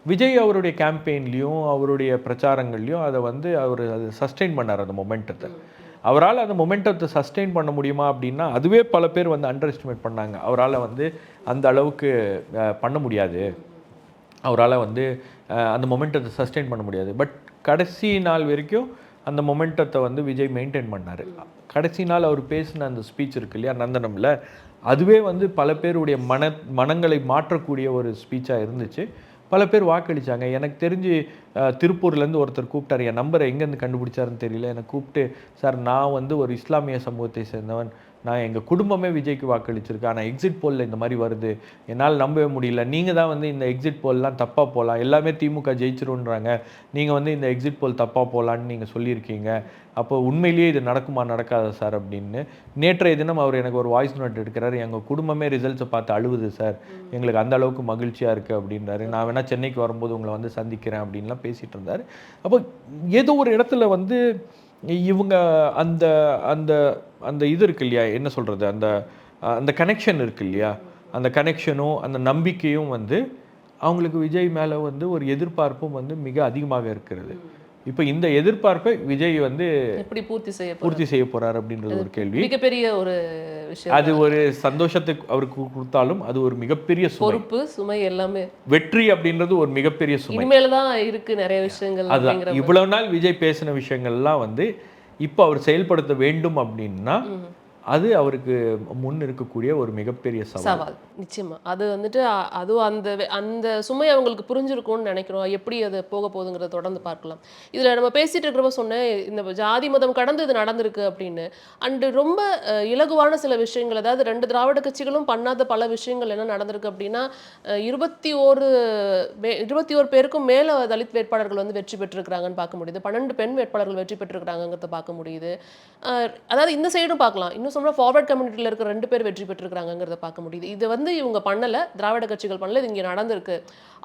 விஜய் அவருடைய கேம்பெயின்லேயும் அவருடைய பிரச்சாரங்கள்லையும் அதை வந்து அவர் அது சஸ்டெயின் பண்ணார் அந்த மொமெண்டத்தை. அவரால் அந்த மொமெண்டத்தை சஸ்டெயின் பண்ண முடியுமா அப்படின்னா அதுவே பல பேர் வந்து அண்டர் எஸ்டிமேட் பண்ணாங்க. அவரால் வந்து அந்த அளவுக்கு பண்ண முடியாது, அவரால் வந்து அந்த மொமெண்டத்தை சஸ்டெயின் பண்ண முடியாது. பட் கடைசி நாள் வரைக்கும் அந்த மொமெண்டத்தை வந்து விஜய் மெயின்டைன் பண்ணார். கடைசி நாள் அவர் பேசின அந்த ஸ்பீச் இருக்கு இல்லையா நந்தனமில், அதுவே வந்து பல பேருடைய மனங்களை மாற்றக்கூடிய ஒரு ஸ்பீச்சாக இருந்துச்சு. பல பேர் வாக்களித்தாங்க. எனக்கு தெரிஞ்சு திருப்பூர்லேருந்து ஒருத்தர் கூப்பிட்டார், என் நம்பரை எங்கேருந்து கண்டுபிடிச்சாருன்னு தெரியல. என்னை கூப்பிட்டு, சார் நான் வந்து ஒரு இஸ்லாமிய சமூகத்தை சேர்ந்தவன், நான் எங்கள் குடும்பமே விஜய்க்கு வாக்களிச்சிருக்கேன், ஆனால் எக்ஸிட் போலில் இந்த மாதிரி வருது, என்னால் நம்பவே முடியல. நீங்கள் தான் வந்து இந்த எக்ஸிட் போல்லாம் தப்பாக போகலாம், எல்லாமே திமுக ஜெயிச்சிருன்றாங்க, நீங்கள் வந்து இந்த எக்ஸிட் போல் தப்பாக போகலான்னு நீங்கள் சொல்லியிருக்கீங்க, அப்போ உண்மையிலேயே இது நடக்குமா நடக்காதா சார் அப்படின்னு. நேற்றைய தினம் அவர் எனக்கு ஒரு வாய்ஸ் நோட் எடுக்கிறார், எங்கள் குடும்பமே ரிசல்ட்ஸை பார்த்து அழுவுது சார், எங்களுக்கு அந்த அளவுக்கு மகிழ்ச்சியாக இருக்குது அப்படின்றாரு. நான் வேணால் சென்னைக்கு வரும்போது உங்களை வந்து சந்திக்கிறேன் அப்படின்லாம் பேசிகிட்டு இருந்தார். அப்போ ஏதோ ஒரு இடத்துல வந்து இவங்க அந்த அந்த அந்த இது இருக்கு இல்லையா, என்ன சொல்கிறது, அந்த அந்த கனெக்ஷன் இருக்கு இல்லையா, அந்த கனெக்ஷனும் அந்த நம்பிக்கையும் வந்து அவங்களுக்கு விஜய் மேலே வந்து ஒரு எதிர்பார்ப்பும் வந்து மிக அதிகமாக இருக்கிறது. இப்போ இந்த எதிர்பார்ப்பை விஜய் வந்து எப்படி பூர்த்தி செய்ய போறார் அப்படின்றது ஒரு கேள்வி. மிகப்பெரிய ஒரு விஷயம். அது ஒரு சந்தோஷத்தை அவருக்கு கொடுத்தாலும் அது ஒரு மிகப்பெரிய பொறுப்பு, சுமை எல்லாமே. வெற்றி அப்படின்றது ஒரு மிகப்பெரிய சுமை. இனிமேல தான் இருக்கு நிறைய விஷயங்கள். அதான் இவ்வளவு நாள் விஜய் பேசின விஷயங்கள்லாம் வந்து இப்போ அவர் செயல்படுத்த வேண்டும் அப்படின்னா அது அவருக்கு முன் இருக்கக்கூடிய ஒரு மிகப்பெரிய சவால். நிச்சயமா அது வந்துட்டு அதுவும் அந்த அந்த சுமை அவங்களுக்கு புரிஞ்சிருக்கும்னு நினைக்கிறோம். எப்படி அது போக போகுதுங்கிறத தொடர்ந்து பார்க்கலாம். இதில் நம்ம பேசிட்டு இருக்கிறப்ப சொன்னேன், இந்த ஜாதி மதம் கடந்து இது நடந்திருக்கு அப்படின்னு. அண்டு ரொம்ப இலகுவான சில விஷயங்கள், அதாவது 2 திராவிட கட்சிகளும் பண்ணாத பல விஷயங்கள் என்ன நடந்திருக்கு அப்படின்னா, 21 பேருக்கும் மேலே தலித் வேட்பாளர்கள் வந்து வெற்றி பெற்றிருக்கிறாங்கன்னு பார்க்க முடியுது. 12 பெண் வேட்பாளர்கள் வெற்றி பெற்றிருக்கிறாங்கிறத பார்க்க முடியுது. அதாவது இந்த சைடும் பார்க்கலாம், இன்னும் சொல்ல ஃபார்வர்ட் கம்யூனிட்டியில் இருக்கிற 2 பேர் வெற்றி பெற்றிருக்கிறாங்கிறத பார்க்க முடியுது. இது வந்து இவங்க பண்ணலை, திராவிட கட்சிகள் பண்ணல, இது இங்கே நடந்திருக்கு.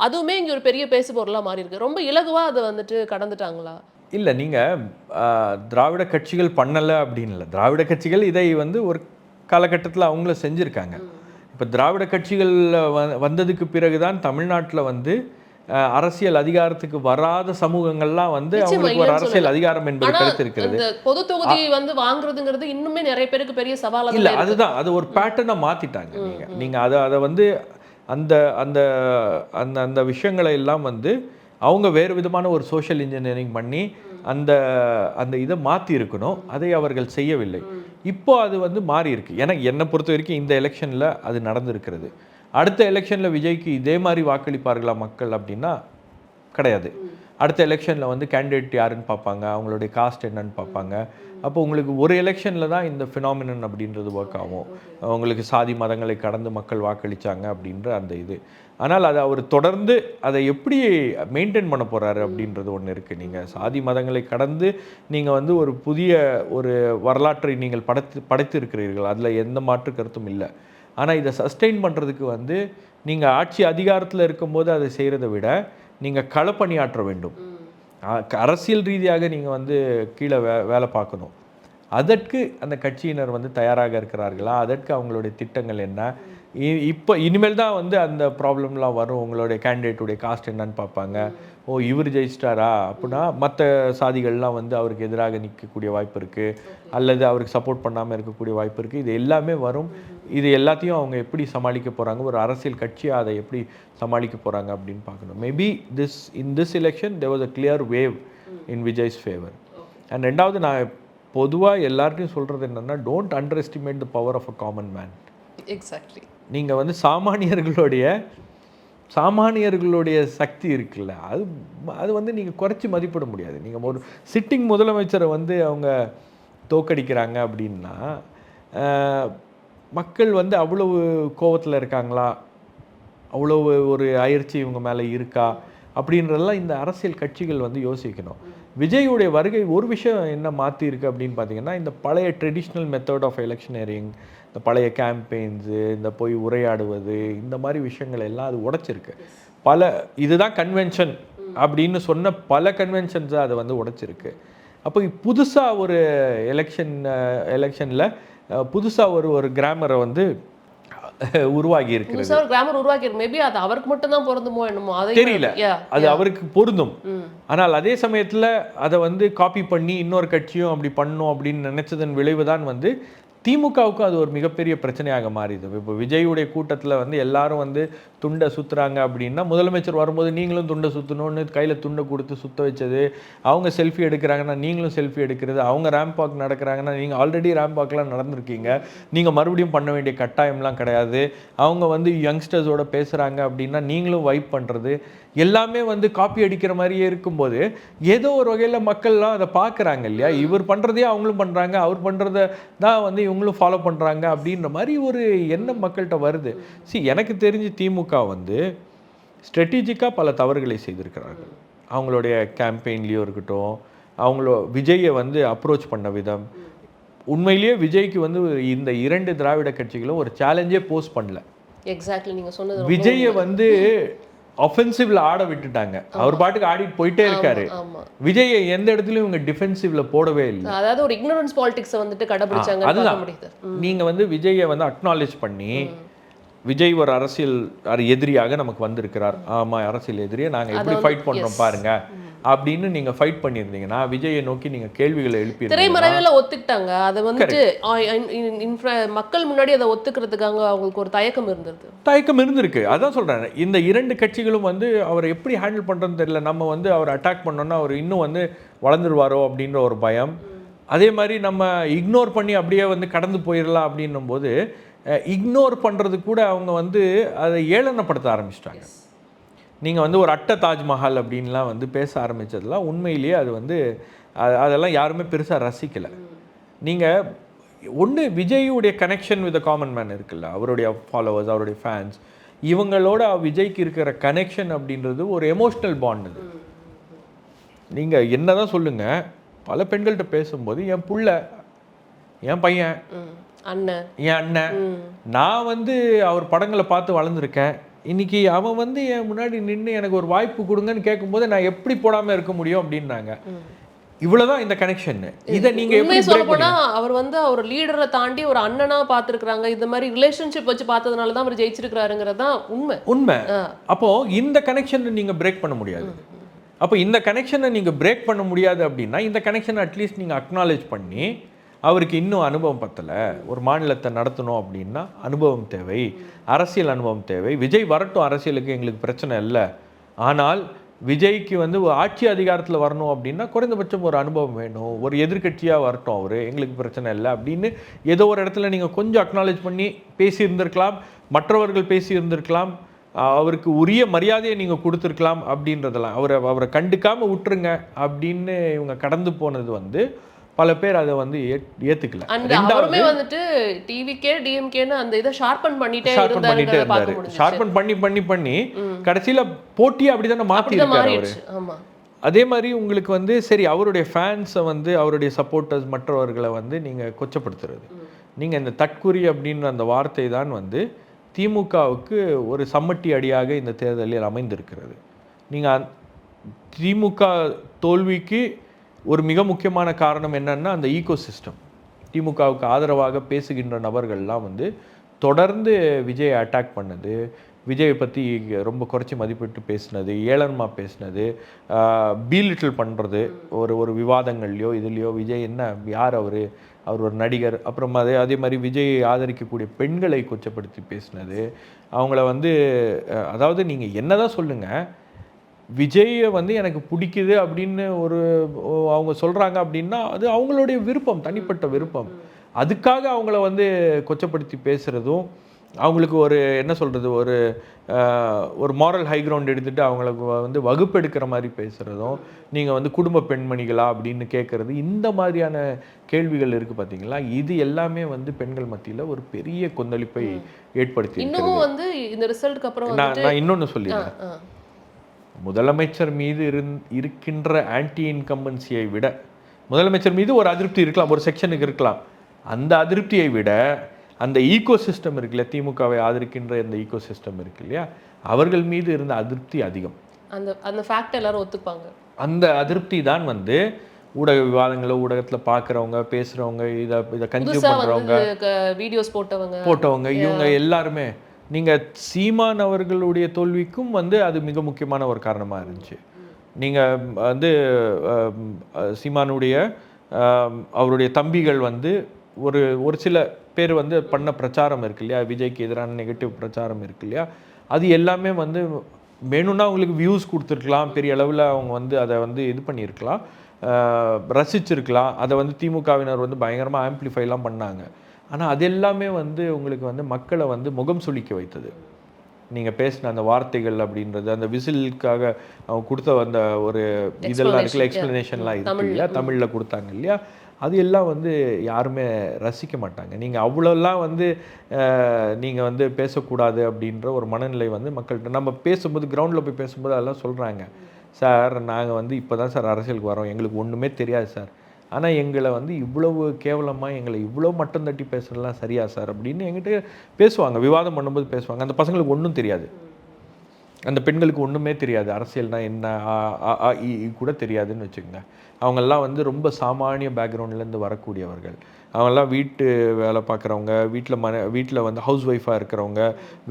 அதுவுமே இங்கே ஒரு பெரிய பேசு பொருளாக மாறி இருக்கு. ரொம்ப இலகுவாக அதை வந்துட்டு கடந்துட்டாங்களா? இல்லை, நீங்கள் திராவிட கட்சிகள் பண்ணலை அப்படின்னு இல்லை, திராவிட கட்சிகள் இதை வந்து ஒரு காலகட்டத்தில் அவங்கள செஞ்சுருக்காங்க. இப்போ திராவிட கட்சிகள் வந்ததுக்கு பிறகு தான் தமிழ்நாட்டில் வந்து அரசியல் அதிகாரத்துக்கு வராத சமூகங்கள்லாம் வந்து அவங்களுக்கு ஒரு அரசியல் அதிகாரம் என்பது கிடைத்திருக்கிறது. பொது தொகுதி வந்து வாங்குறதுங்கிறது இன்னுமே நிறைய பேருக்கு பெரிய சவாலா இல்ல. அதுதான், அது ஒரு பேட்டர்னை மாத்திட்டாங்க. நீங்க அதை வந்து அந்த அந்த அந்த அந்த விஷயங்களை எல்லாம் வந்து அவங்க வேறு விதமான ஒரு சோஷியல் இன்ஜினியரிங் பண்ணி அந்த அந்த இதை மாற்றி இருக்கணும். அதை அவர்கள் செய்யவில்லை. இப்போ அது வந்து மாறி இருக்கு. என்னை பொறுத்த வரைக்கும் இந்த எலெக்ஷனில் அது நடந்திருக்கிறது. அடுத்த எலெக்ஷனில் விஜய்க்கு இதே மாதிரி வாக்களிப்பார்களா மக்கள் அப்படின்னா கிடையாது. அடுத்த எலெக்ஷனில் வந்து கேண்டிடேட் யாருன்னு பார்ப்பாங்க, அவங்களுடைய காஸ்ட் என்னன்னு பார்ப்பாங்க. அப்போ உங்களுக்கு ஒரு எலெக்ஷனில் தான் இந்த ஃபினாமினன் அப்படின்றது ஒர்க் ஆகும். உங்களுக்கு சாதி மதங்களை கடந்து மக்கள் வாக்களித்தாங்க அப்படின்ற அந்த இது. ஆனால் அதை அவர் தொடர்ந்து அதை எப்படி மெயின்டைன் பண்ண போகிறாரு அப்படின்றது ஒன்று இருக்குது. நீங்கள் சாதி மதங்களை கடந்து நீங்கள் வந்து ஒரு புதிய ஒரு வரலாற்றை நீங்கள் படைத்து இருக்கிறீர்கள், அதில் எந்த மாற்று கருத்தும் இல்லை. ஆனால் இதை சஸ்டெயின் பண்ணுறதுக்கு வந்து நீங்கள் ஆட்சி அதிகாரத்தில் இருக்கும்போது அதை செய்கிறத விட நீங்கள் களப்பணியாற்ற வேண்டும். அரசியல் ரீதியாக நீங்கள் வந்து கீழே வேலை பார்க்கணும். அதற்கு அந்த கட்சியினர் வந்து தயாராக இருக்கிறார்களா? அதற்கு அவங்களுடைய திட்டங்கள் என்ன? இப்போ இனிமேல் தான் வந்து அந்த ப்ராப்ளம்லாம் வரும். உங்களுடைய கேண்டிடேட்டுடைய காஸ்ட் என்னன்னு பார்ப்பாங்க. ஓ, இவர் ஜெயிச்சிட்டாரா அப்படின்னா மற்ற சாதிகள்லாம் வந்து அவருக்கு எதிராக நிற்கக்கூடிய வாய்ப்பு இருக்குது, அல்லது அவருக்கு சப்போர்ட் பண்ணாமல் இருக்கக்கூடிய வாய்ப்பு இருக்குது. இது எல்லாமே வரும். இது எல்லாத்தையும் அவங்க எப்படி சமாளிக்க போகிறாங்க, ஒரு அரசியல் கட்சியாக அதை எப்படி சமாளிக்க போகிறாங்க அப்படின்னு பார்க்கணும். Maybe in this election there was a clear wave in Vijay's favour. And ரெண்டாவது, நான் பொதுவாக எல்லார்ட்டையும் சொல்கிறது என்னென்னா, don't underestimate the power of a common man. Exactly. நீங்கள் வந்து சாமானியர்களுடைய சக்தி இருக்குல்ல, அது வந்து நீங்கள் குறைச்சி மதிப்பிட முடியாது. நீங்கள் ஒரு சிட்டிங் முதலமைச்சரை வந்து அவங்க தோக்கடிக்கிறாங்க அப்படின்னா மக்கள் வந்து அவ்வளவு கோவத்தில் இருக்காங்களா, அவ்வளவு ஒரு அயற்சி இவங்க மேலே இருக்கா அப்படின்றதெல்லாம் இந்த அரசியல் கட்சிகள் வந்து யோசிக்கணும். விஜயுடைய வருகை ஒரு விஷயம் என்ன மாற்றிருக்கு அப்படின்னு பார்த்தீங்கன்னா, இந்த பழைய ட்ரெடிஷ்னல் மெத்தட் ஆஃப் எலெக்ஷனரிங், இந்த பழைய கேம்பெயின்ஸு, இந்த போய் உரையாடுவது, இந்த மாதிரி விஷயங்கள் எல்லாம் அது உடைச்சிருக்கு. இதுதான் கன்வென்ஷன் அப்படின்னு சொன்ன பல கன்வென்ஷன்ஸை அதை வந்து உடைச்சிருக்கு. அப்போ புதுசாக ஒரு எலெக்ஷனில் புதுசாக ஒரு கிராமரை வந்து உருவாகி இருக்கிறது. புதுசா ஒரு கிராமர் உருவாக்கி மேபி அது அவருக்கு மட்டும் தான் பொருந்துமோ என்னமோ அது தெரியல. அது அவருக்கு பொருந்தும். ஆனால் அதே சமயத்தில் அதை வந்து காப்பி பண்ணி இன்னொரு கட்சியும் அப்படி பண்ணும் அப்படின்னு நினைச்சதன் விளைவு தான் வந்து திமுகவுக்கும் அது ஒரு மிகப்பெரிய பிரச்சனையாக மாறிது. இப்போ விஜயுடைய கூட்டத்தில் வந்து எல்லாரும் வந்து துண்டை சுற்றுறாங்க அப்படின்னா, முதலமைச்சர் வரும்போது நீங்களும் துண்டை சுற்றணும்னு கையில் துண்டை கொடுத்து சுற்ற வச்சது, அவங்க செல்ஃபி எடுக்கிறாங்கன்னா நீங்களும் செல்ஃபி எடுக்கிறது, அவங்க ரேம்ப் வாக் நடக்கிறாங்கன்னா நீங்கள் ஆல்ரெடி ரேம்ப் வாக்லாம் நடந்திருக்கீங்க, நீங்கள் மறுபடியும் பண்ண வேண்டிய கட்டாயம்லாம் கிடையாது, அவங்க வந்து யங்ஸ்டர்ஸோட பேசுகிறாங்க அப்படின்னா நீங்களும் வைப் பண்ணுறது, எல்லாமே வந்து காப்பி அடிக்கிற மாதிரியே இருக்கும்போது ஏதோ ஒரு வகையில் மக்கள்லாம் அதை பார்க்குறாங்க இல்லையா, இவர் பண்ணுறதே அவங்களும் பண்ணுறாங்க, அவர் பண்ணுறத தான் வந்து இவங்களும் ஃபாலோ பண்ணுறாங்க அப்படின்ற மாதிரி ஒரு எண்ணம் மக்கள்கிட்ட வருது. எனக்கு தெரிஞ்சு திமுக வந்து ஸ்ட்ராட்டஜிக்காக பல தவறுகளை செய்திருக்கிறார்கள். அவங்களுடைய கேம்பெயின்லேயும் இருக்கட்டும், விஜயை வந்து அப்ரோச் பண்ண விதம், உண்மையிலேயே விஜய்க்கு வந்து இந்த 2 திராவிட கட்சிகளும் ஒரு சேலஞ்சே போஸ்ட் பண்ணல. எக்ஸாக்ட்லி நீங்க சொன்னது. விஜயை வந்து ஆஃபென்சிவ்ல ஆட விட்டுட்டாங்க. அவர் பாட்டுக்கு ஆடிட்டு போயிட்டே இருக்காரு. விஜயை எந்த இடத்துலயும் இவங்க டிஃபென்சிவ்ல போடவே இல்லை. அதாவது ஒரு இக்னோரன்ஸ் பாலிடிக்ஸ் வந்துட்டு கடைபிடிச்சாங்க. அதுதான் நீங்க வந்து விஜயை வந்து அக்னாலேஜ் பண்ணி, விஜய் ஒரு அரசியல் எதிரியாக நமக்கு வந்திருக்கிறார், ஆமா அரசியல் எதிரியை நாங்க எப்படி ஃபைட் பண்றோம் பாருங்க அப்படின்னு நீங்க ஃபைட் பண்ணியிருந்தீங்கன்னா, விஜயை நோக்கி நீங்க கேள்விகளை எழுப்பி திரைமறைவில் ஒத்துக்கிட்டாங்க. அதை வந்துட்டு மக்கள் முன்னாடி அதை ஒத்துக்கிறதுக்காக அவங்களுக்கு ஒரு தயக்கம் இருந்திருக்கு. அதான் சொல்றேன், இந்த 2 கட்சிகளும் வந்து அவரை எப்படி ஹேண்டில் பண்றதுன்னு தெரியல. நம்ம வந்து அவர் அட்டாக் பண்ணோம்னா அவர் இன்னும் வந்து வளர்ந்துருவாரோ அப்படின்ற ஒரு பயம். அதே மாதிரி நம்ம இக்னோர் பண்ணி அப்படியே வந்து கடந்து போயிடலாம் அப்படின்னும் போது, இக்னோர் பண்ணுறது கூட அவங்க வந்து அதை ஏளனப்படுத்த ஆரம்பிச்சிட்டாங்க. நீங்கள் வந்து ஒரு தாஜ்மஹால் அப்படின்லாம் வந்து பேச ஆரம்பித்ததுலாம் உண்மையிலேயே அது வந்து அதெல்லாம் யாருமே பெருசாக ரசிக்கலை. நீங்கள் ஒன்று விஜயுடைய கனெக்ஷன் வித் காமன் மேன் இருக்குல்ல, அவருடைய ஃபாலோவர்ஸ், அவருடைய ஃபேன்ஸ், இவங்களோட விஜய்க்கு இருக்கிற கனெக்ஷன் அப்படின்றது ஒரு எமோஷ்னல் பாண்ட். அது நீங்கள் என்ன தான் சொல்லுங்கள், பல பெண்கள்கிட்ட பேசும்போது என் புள்ள, என் பையன், என் அண்ணன், நான் வந்து அவர் படங்களை பார்த்து வளர்ந்துருக்கேன், இன்னைக்கு அவன் வந்து என் முன்னாடி நின்று எனக்கு ஒரு வாய்ப்பு கொடுங்கன்னு கேட்கும்போது நான் எப்படி போடாமல் இருக்க முடியும் அப்படின்னாங்க. இவ்வளவுதான் இந்த கனெக்ஷன். இதை நீங்க எப்படி சொல்ல போனா அவர் வந்து அவர் லீடரை தாண்டி ஒரு அண்ணனா பார்த்துருக்காங்க. இந்த மாதிரி ரிலேஷன்ஷிப் வச்சு பார்த்ததுனால தான் அவர் ஜெயிச்சிருக்கிறாருங்கிறது தான் உண்மை. அப்போ இந்த கனெக்ஷனை நீங்க பிரேக் பண்ண முடியாது. அப்போ இந்த கனெக்ஷனை நீங்க பிரேக் பண்ண முடியாது அப்படின்னா, இந்த கனெக்ஷனை அட்லீஸ்ட் நீங்க அக்னாலேஜ் பண்ணி, அவருக்கு இன்னும் அனுபவம் பத்தலை, ஒரு மாநிலத்தை நடத்தணும் அப்படின்னா அனுபவம் தேவை, அரசியல் அனுபவம் தேவை. விஜய் வரட்டும், அரசியலுக்கு எங்களுக்கு பிரச்சனை இல்லை, ஆனால் விஜய்க்கு வந்து ஆட்சி அதிகாரத்தில் வரணும் அப்படின்னா குறைந்தபட்சம் ஒரு அனுபவம் வேணும், ஒரு எதிர்கட்சியாக வரட்டும், அவர் எங்களுக்கு பிரச்சனை இல்லை அப்படின்னு ஏதோ ஒரு இடத்துல நீங்கள் கொஞ்சம் அக்னாலேஜ் பண்ணி பேசியிருந்திருக்கலாம், மற்றவர்கள் பேசியிருந்திருக்கலாம், அவருக்கு உரிய மரியாதையை நீங்கள் கொடுத்துருக்கலாம் அப்படின்றதெல்லாம். அவரை கண்டுக்காமல் விட்டுருங்க அப்படின்னு இவங்க கடந்து போனது வந்து பல பேர் அதை வந்து ஏத்துக்கல. ரெண்டாவது வந்துட்டு டிவிகே டிஎம்கேன்னு அந்த இதை ஷார்பன் பண்ணிட்டே இருந்தாரு. ஷார்பன் பண்ணி கடைசியில போட்டியை அப்படிதானே மாத்திருக்காரு அவரு. அதே மாதிரி உங்களுக்கு வந்து சரி, அவருடைய ஃபேன்ஸை வந்து அவருடைய சப்போர்ட்டர்ஸ் மற்றவர்களை வந்து நீங்க கொச்சப்படுத்துறது, நீங்க இந்த தற்குறி அப்படின்ற அந்த வார்த்தை தான் வந்து திமுகவுக்கு ஒரு சம்மட்டி அடியாக இந்த தேர்தலில் அமைந்திருக்கிறது. நீங்க திமுக தோல்விக்கு ஒரு மிக முக்கியமான காரணம் என்னன்னா, அந்த ஈகோ சிஸ்டம். திமுகவுக்கு ஆதரவாக பேசுகின்ற நபர்கள்லாம் வந்து தொடர்ந்து விஜயை அட்டாக் பண்ணது, விஜயை பற்றி ரொம்ப குறைச்சி மதிப்பிட்டு பேசினது, ஏளனமாக பேசினது, பீலிட்டில் பண்ணுறது, ஒரு விவாதங்கள்லையோ இதுலேயோ விஜய் என்ன, யார் அவர் ஒரு நடிகர், அப்புறம் அதே மாதிரி விஜயை ஆதரிக்கக்கூடிய பெண்களை கொச்சப்படுத்தி பேசினது, அவங்கள வந்து அதாவது நீங்கள் என்ன தான் சொல்லுங்கள், விஜயை வந்து எனக்கு பிடிக்குது அப்படின்னு அவங்க சொல்கிறாங்க அப்படின்னா அது அவங்களுடைய விருப்பம், தனிப்பட்ட விருப்பம். அதுக்காக அவங்கள வந்து கொச்சப்படுத்தி பேசுகிறதும், அவங்களுக்கு ஒரு என்ன சொல்கிறது, ஒரு மாரல் ஹை கிரவுண்ட் எடுத்துகிட்டு அவங்களுக்கு வந்து வகுப்பெடுக்கிற மாதிரி பேசுகிறதும், நீங்கள் வந்து குடும்ப பெண்மணிகளா அப்படின்னு கேட்குறது, இந்த மாதிரியான கேள்விகள் இருக்குது பார்த்தீங்களா, இது எல்லாமே வந்து பெண்கள் மத்தியில் ஒரு பெரிய கொந்தளிப்பை ஏற்படுத்தி. இன்னும் வந்து இந்த ரிசல்ட்டுக்கு அப்புறம் நான் இன்னொன்று சொல்லிடுறேன், முதலமைச்சர் மீது இருக்கின்ற ஆன்டி இன்கம்பன்சியை விட, முதலமைச்சர் மீது ஒரு அதிருப்தி இருக்கலாம், ஒரு செக்ஷனுக்கு இருக்கலாம். அந்த அதிருப்தியை விட அந்த ஈகோ சிஸ்டம் இருக்குல்ல, திமுகவை ஆதரிக்கின்ற இந்த ஈகோ சிஸ்டம் இருக்கு இல்லையா, அவர்கள் மீது இருந்த அதிருப்தி அதிகம். அந்த அந்த ஃபேக்ட் எல்லாரும் ஒத்துப்பாங்க. அந்த அதிருப்தி தான் வந்து ஊடக விவாதங்களை ஊடகத்தில் பார்க்குறவங்க, பேசுகிறவங்க, இதை கன்சியூம் பண்ணுறவங்க, வீடியோஸ் போட்டவங்க இவங்க எல்லாருமே. நீங்கள் சீமான் அவர்களுடைய தோல்விக்கும் வந்து அது மிக முக்கியமான ஒரு காரணமாக இருந்துச்சு. நீங்கள் வந்து சீமானுடைய அவருடைய தம்பிகள் வந்து ஒரு சில பேர் வந்து பண்ண பிரச்சாரம் இருக்கு இல்லையா, விஜய்க்கு எதிரான நெகட்டிவ் பிரச்சாரம் இருக்கு இல்லையா, அது எல்லாமே வந்து வேணும்னா அவங்களுக்கு வியூஸ் கொடுத்துருக்கலாம், பெரிய அளவில் அவங்க வந்து அதை வந்து இது பண்ணியிருக்கலாம், ரசிச்சிருக்கலாம். அதை வந்து திமுகவினர் வந்து பயங்கரமாக ஆம்பிளிஃபைலாம் பண்ணாங்க. ஆனால் அது எல்லாமே வந்து உங்களுக்கு வந்து மக்களை வந்து முகம் சுளிக்க வைத்தது. நீங்கள் பேசின அந்த வார்த்தைகள் அப்படின்றது, அந்த விசிலுக்காக அவங்க கொடுத்த அந்த ஒரு இதெல்லாம் இருக்குல்ல, எக்ஸ்ப்ளனேஷன்லாம் இருக்கு இல்லையா, தமிழில் கொடுத்தாங்க இல்லையா, அது எல்லாம் வந்து யாருமே ரசிக்க மாட்டாங்க. நீங்கள் அவ்வளோலாம் வந்து நீங்கள் வந்து பேசக்கூடாது அப்படின்ற ஒரு மனநிலை வந்து மக்கள்கிட்ட நம்ம பேசும்போது, கிரவுண்டில் போய் பேசும்போது அதெல்லாம் சொல்கிறாங்க. சார் நாங்கள் வந்து இப்போ தான் சார் அரசியலுக்கு வரோம், எங்களுக்கு ஒன்றுமே தெரியாது சார், ஆனால் எங்களை வந்து இவ்வளவு கேவலமாக எங்களை இவ்வளோ மட்டம் தட்டி பேசுகிறதுலாம் சரியா சார் அப்படின்னு எங்கிட்ட பேசுவாங்க, விவாதம் பண்ணும்போது பேசுவாங்க. அந்த பசங்களுக்கு ஒன்றும் தெரியாது, அந்த பெண்களுக்கு ஒன்றுமே தெரியாது, அரசியல்னால் என்ன கூட தெரியாதுன்னு வச்சுக்கோங்க. அவங்கெல்லாம் வந்து ரொம்ப சாமானிய பேக்ரவுண்ட்லேருந்து வரக்கூடியவர்கள். அவங்கெல்லாம் வீட்டு வேலை பார்க்குறவங்க, வீட்டில் வந்து ஹவுஸ் ஒய்ஃபாக இருக்கிறவங்க,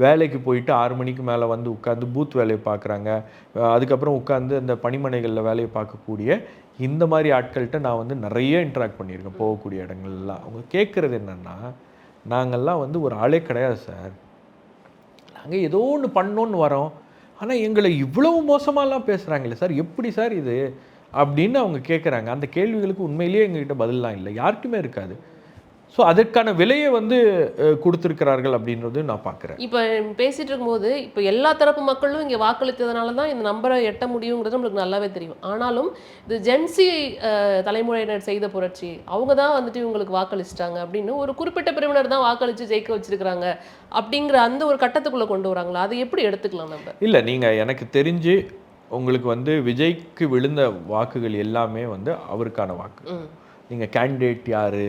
வேலைக்கு போயிட்டு 6 மணிக்கு மேலே வந்து உட்காந்து பூத் வேலையை பார்க்குறாங்க, அதுக்கப்புறம் உட்காந்து அந்த பணிமனைகளில் வேலையை பார்க்கக்கூடிய இந்த மாதிரி ஆட்கள்கிட்ட நான் வந்து நிறைய இன்ட்ராக்ட் பண்ணியிருக்கேன் போகக்கூடிய இடங்கள்லாம். அவங்க கேட்குறது என்னென்னா, நாங்கள்லாம் வந்து ஒரு ஆளே கிடையாது சார், நாங்கள் ஏதோ ஒன்று பண்ணோன்னு வரோம், ஆனால் எங்களை இவ்வளவு மோசமாலாம் பேசுகிறாங்களே சார், எப்படி சார் இது அப்படின்னு அவங்க கேட்குறாங்க. அந்த கேள்விகளுக்கு உண்மையிலேயே எங்ககிட்ட பதிலெலாம் இல்லை, யாருக்குமே இருக்காது. ஸோ அதற்கான விலையை வந்து கொடுத்துருக்கிறார்கள் அப்படின்றது நான் பார்க்குறேன். இப்போ பேசிகிட்டு இருக்கும்போது இப்போ எல்லா தரப்பு மக்களும் இங்கே வாக்களித்ததுனால தான் இந்த நம்பரை எட்ட முடியுங்கிறது நம்மளுக்கு நல்லாவே தெரியும். ஆனாலும் இது ஜென்சி தலைமுறையினர் செய்த புரட்சி, அவங்க தான் வந்துட்டு இவங்களுக்கு வாக்களிச்சிட்டாங்க அப்படின்னு ஒரு குறிப்பிட்ட பிரிவினர் தான் வாக்களித்து ஜெயிக்க வச்சிருக்கிறாங்க அப்படிங்கிற அந்த ஒரு கட்டத்துக்குள்ளே கொண்டு வராங்களா, அதை எப்படி எடுத்துக்கலாம் நம்ம? இல்லை, நீங்கள் எனக்கு தெரிஞ்சு உங்களுக்கு வந்து விஜய்க்கு விழுந்த வாக்குகள் எல்லாமே வந்து அவருக்கான வாக்கு. நீங்கள் கேண்டிடேட் யார்,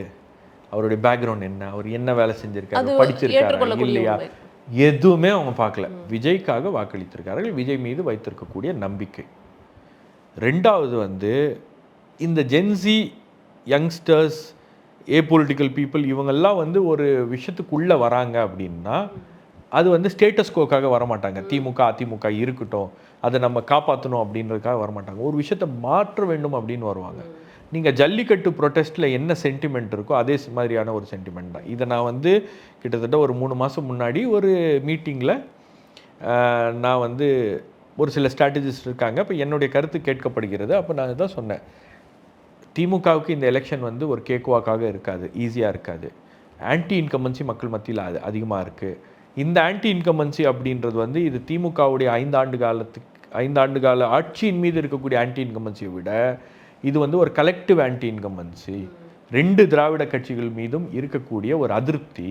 அவருடைய பேக்ரவுண்ட் என்ன, அவர் என்ன வேலை செஞ்சிருக்காரு, படிச்சிருக்காரு இல்லையா, எதுவுமே அவங்க பார்க்கல. விஜய்க்காக வாக்களித்திருக்கார்கள், விஜய் மீது வைத்திருக்கக்கூடிய நம்பிக்கை. ரெண்டாவது வந்து இந்த ஜென்சி யங்ஸ்டர்ஸ், ஏபொலிட்டிக்கல் பீப்புள், இவங்கெல்லாம் வந்து ஒரு விஷயத்துக்குள்ளே வராங்க அப்படின்னா அது வந்து ஸ்டேட்டஸ் கோக்காக வரமாட்டாங்க. திமுக அதிமுக இருக்கட்டும், அதை நம்ம காப்பாற்றணும் அப்படின்றதுக்காக வரமாட்டாங்க. ஒரு விஷயத்தை மாற்ற வேண்டும் அப்படின்னு வருவாங்க. நீங்கள் ஜல்லிக்கட்டு ப்ரொட்டஸ்ட்டில் என்ன சென்டிமெண்ட் இருக்கோ அதே மாதிரியான ஒரு சென்டிமெண்ட் தான். இதை நான் வந்து கிட்டத்தட்ட ஒரு 3 மாதம் முன்னாடி ஒரு மீட்டிங்கில் நான் வந்து ஒரு சில ஸ்ட்ராட்டஜிஸ்ட் இருக்காங்க, இப்போ என்னுடைய கருத்து கேட்கப்படுகிறது. அப்போ நான் இதான் சொன்னேன், திமுகவுக்கு இந்த எலெக்ஷன் வந்து ஒரு கேக்வாக்காக இருக்காது, ஈஸியாக இருக்காது. ஆன்டி இன்கம்பன்சி மக்கள் மத்தியில் அதிகமாக இருக்குது. இந்த ஆன்டி இன்கம்பன்சி அப்படின்றது வந்து இது திமுகவுடைய 5 ஆண்டு கால ஆட்சியின் மீது இருக்கக்கூடிய ஆன்டி இன்கம்பன்சியை விட இது வந்து ஒரு கலெக்டிவ் ஆன்டி இன்கம்பன்சி. 2 திராவிட கட்சிகள் மீதும் இருக்கக்கூடிய ஒரு அதிருப்தி,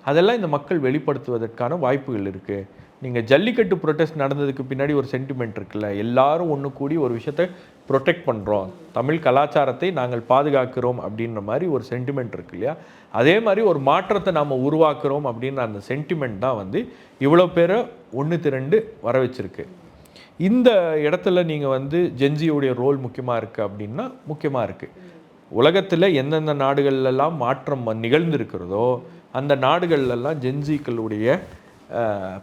அதெல்லாம் இந்த மக்கள் வெளிப்படுத்துவதற்கான வாய்ப்புகள் இருக்குது. நீங்கள் ஜல்லிக்கட்டு ப்ரொட்டஸ்ட் நடந்ததுக்கு பின்னாடி ஒரு சென்டிமெண்ட் இருக்குல்ல, எல்லாரும் ஒன்று கூடி ஒரு விஷயத்தை ப்ரொடெக்ட் பண்ணுறோம், தமிழ் கலாச்சாரத்தை நாங்கள் பாதுகாக்கிறோம் அப்படின்ற மாதிரி ஒரு சென்டிமெண்ட் இருக்கு இல்லையா, அதே மாதிரி ஒரு மாற்றத்தை நாம் உருவாக்குறோம் அப்படின்ற அந்த சென்டிமெண்ட் தான் வந்து இவ்வளோ பேரை ஒன்று திரண்டு வர வச்சிருக்கு. இந்த இடத்துல நீங்கள் வந்து ஜென்சியோடைய ரோல் முக்கியமாக இருக்குது அப்படின்னா முக்கியமாக இருக்குது. உலகத்தில் எந்தெந்த நாடுகள்லாம் மாற்றம் நிகழ்ந்திருக்கிறதோ அந்த நாடுகள்லாம் ஜென்சிக்களுடைய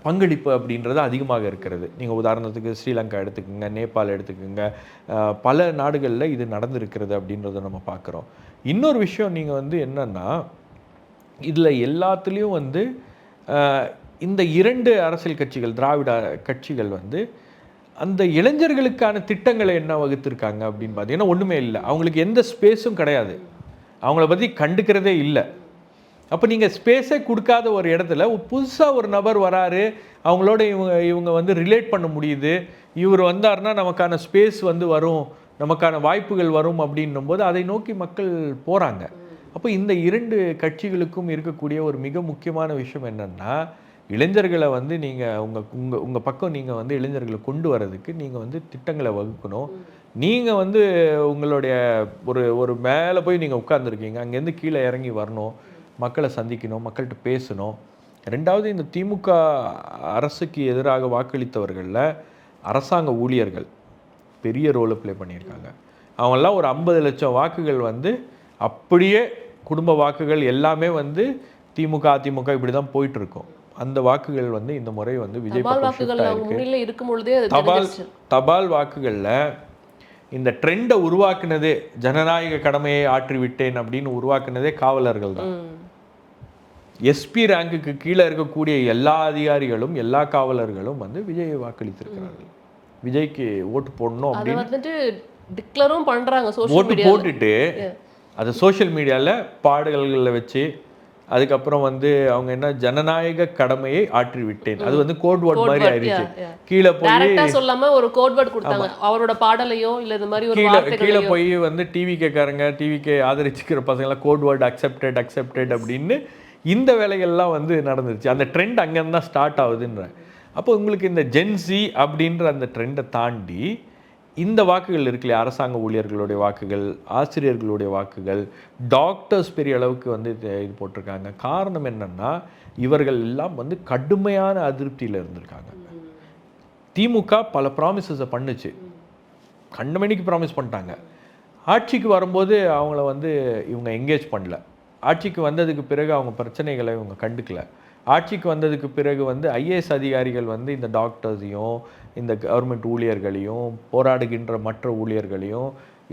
பங்களிப்பு அப்படின்றது அதிகமாக இருக்கிறது. நீங்கள் உதாரணத்துக்கு ஸ்ரீலங்கா எடுத்துக்கோங்க, நேபாள் எடுத்துக்கோங்க, பல நாடுகளில் இது நடந்திருக்கிறது அப்படின்றத நம்ம பார்க்குறோம். இன்னொரு விஷயம் நீங்கள் வந்து என்னென்னா, இதில் எல்லாத்துலேயும் வந்து இந்த 2 அரசியல் கட்சிகள், திராவிட கட்சிகள் வந்து அந்த இளைஞர்களுக்கான திட்டங்களை என்ன வகுத்திருக்காங்க அப்படின்னு பார்த்தீங்கன்னா ஒன்றுமே இல்லை. அவங்களுக்கு எந்த ஸ்பேஸும் கிடையாது, அவங்கள பற்றி கண்டுக்கிறதே இல்லை. அப்போ நீங்கள் ஸ்பேஸே கொடுக்காத ஒரு இடத்துல புதுசாக ஒரு நபர் வராரு, அவங்களோட இவங்க வந்து ரிலேட் பண்ண முடியுது, இவர் வந்தார்னா நமக்கான ஸ்பேஸ் வந்து வரும், நமக்கான வாய்ப்புகள் வரும் அப்படின்னும் போது அதை நோக்கி மக்கள் போகிறாங்க. அப்போ இந்த 2 கட்சிகளுக்கும் இருக்கக்கூடிய ஒரு மிக முக்கியமான விஷயம் என்னென்னா, இளைஞர்களை வந்து நீங்கள் உங்கள் பக்கம் நீங்கள் வந்து இளைஞர்களை கொண்டு வர்றதுக்கு நீங்கள் வந்து திட்டங்களை வகுக்கணும். நீங்கள் வந்து உங்களுடைய ஒரு மேலே போய் நீங்கள் உட்கார்ந்துருக்கீங்க, அங்கேருந்து கீழே இறங்கி வரணும், மக்களை சந்திக்கணும், மக்கள்கிட்ட பேசணும். ரெண்டாவது, இந்த திமுக அரசுக்கு எதிராக வாக்களித்தவர்களில் அரசாங்க ஊழியர்கள் பெரிய ரோலை ப்ளே பண்ணியிருக்காங்க. அவங்கெல்லாம் ஒரு 50 லட்சம் வாக்குகள் வந்து அப்படியே குடும்ப வாக்குகள் எல்லாமே வந்து திமுக அதிமுக இப்படி தான் போயிட்டு இருக்கும். அந்த வாக்குகள் வந்து இந்த முறை வந்து விஜய் தபால் வாக்குகளில் இந்த ட்ரெண்டை உருவாக்குனதே, ஜனநாயக கடமையை ஆற்றிவிட்டேன் அப்படின்னு உருவாக்குனதே காவலர்கள் தான். எஸ்பி ரேங்குக்கு கீழே இருக்கக்கூடிய எல்லா அதிகாரிகளும் எல்லா காவலர்களும் வந்து விஜயை வாக்களித்திருக்கிறார்கள். விஜய்க்கு ஓட்டு போடணும் அப்படின்னு டிக்ளரும் பண்றாங்க. ஓட்டு போட்டுட்டு அதை சோஷியல் மீடியாவில் பாடல்களில் வச்சு அதுக்கப்புறம் வந்து அவங்க என்ன ஜனநாயக கடமையை ஆற்றி விட்டேன், அது வந்து கோட் வேர்ட் மாதிரி ஆயிடுச்சு. கீழே போய் சொல்லாம ஒரு கோட் வேர்ட் கொடுத்தாங்க அவரோட பாடலையோ இல்ல இந்த மாதிரி ஒரு கீழே போய் வந்து டிவிக்கே ஆதரிச்சுக்கிற பசங்களாம் கோட் வேர்ட் அக்செப்டட் அப்படின்னு இந்த வேலைகள்லாம் வந்து நடந்துருச்சு. அந்த ட்ரெண்ட் அங்கேருந்து தான் ஸ்டார்ட் ஆகுதுன்ற. அப்போ உங்களுக்கு இந்த ஜென்சி அப்படின்ற அந்த ட்ரெண்டை தாண்டி இந்த வாக்குகள் இருக்குல்லையா, அரசாங்க ஊழியர்களுடைய வாக்குகள், ஆசிரியர்களுடைய வாக்குகள், டாக்டர்ஸ் பெரிய அளவுக்கு வந்து இது போட்டிருக்காங்க. காரணம் என்னன்னா, இவர்கள் எல்லாம் வந்து கடுமையான அதிருப்தியில் இருந்திருக்காங்க. திமுக பல ப்ராமிசஸை பண்ணுச்சு, கண்டமணிக்கு ப்ராமிஸ் பண்ணிட்டாங்க. ஆட்சிக்கு வரும்போது அவங்கள வந்து இவங்க என்கேஜ் பண்ணல. ஆட்சிக்கு வந்ததுக்கு பிறகு அவங்க பிரச்சனைகளை இவங்க கண்டுக்கல. ஆட்சிக்கு வந்ததுக்கு பிறகு வந்து ஐஏஎஸ் அதிகாரிகள் வந்து இந்த டாக்டர்ஸையும் இந்த கவர்மெண்ட் ஊழியர்களையும் போராடுகின்ற மற்ற ஊழியர்களையும்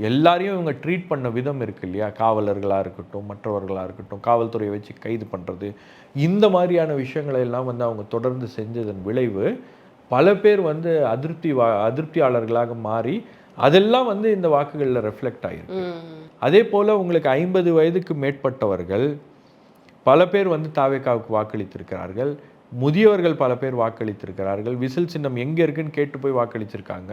எல்லாரையும் இவங்க ட்ரீட் பண்ண விதம் இருக்கு இல்லையா, காவலர்களாக இருக்கட்டும் மற்றவர்களாக இருக்கட்டும், காவல்துறையை வச்சு கைது பண்ணுறது, இந்த மாதிரியான விஷயங்களை எல்லாம் வந்து அவங்க தொடர்ந்து செஞ்சதன் விளைவு பல பேர் வந்து அதிருப்தியாளர்களாக மாறி அதெல்லாம் வந்து இந்த வாக்குகளில் ரெஃப்ளெக்ட் ஆகிருக்கு. அதே போல் உங்களுக்கு 50 வயதுக்கு மேற்பட்டவர்கள் பல பேர் வந்து தாவேக்காவுக்கு வாக்களித்திருக்கிறார்கள். முதியவர்கள் பல பேர் வாக்களித்திருக்கிறார்கள். விசில் சின்னம் எங்கே இருக்குன்னு கேட்டு போய் வாக்களிச்சிருக்காங்க.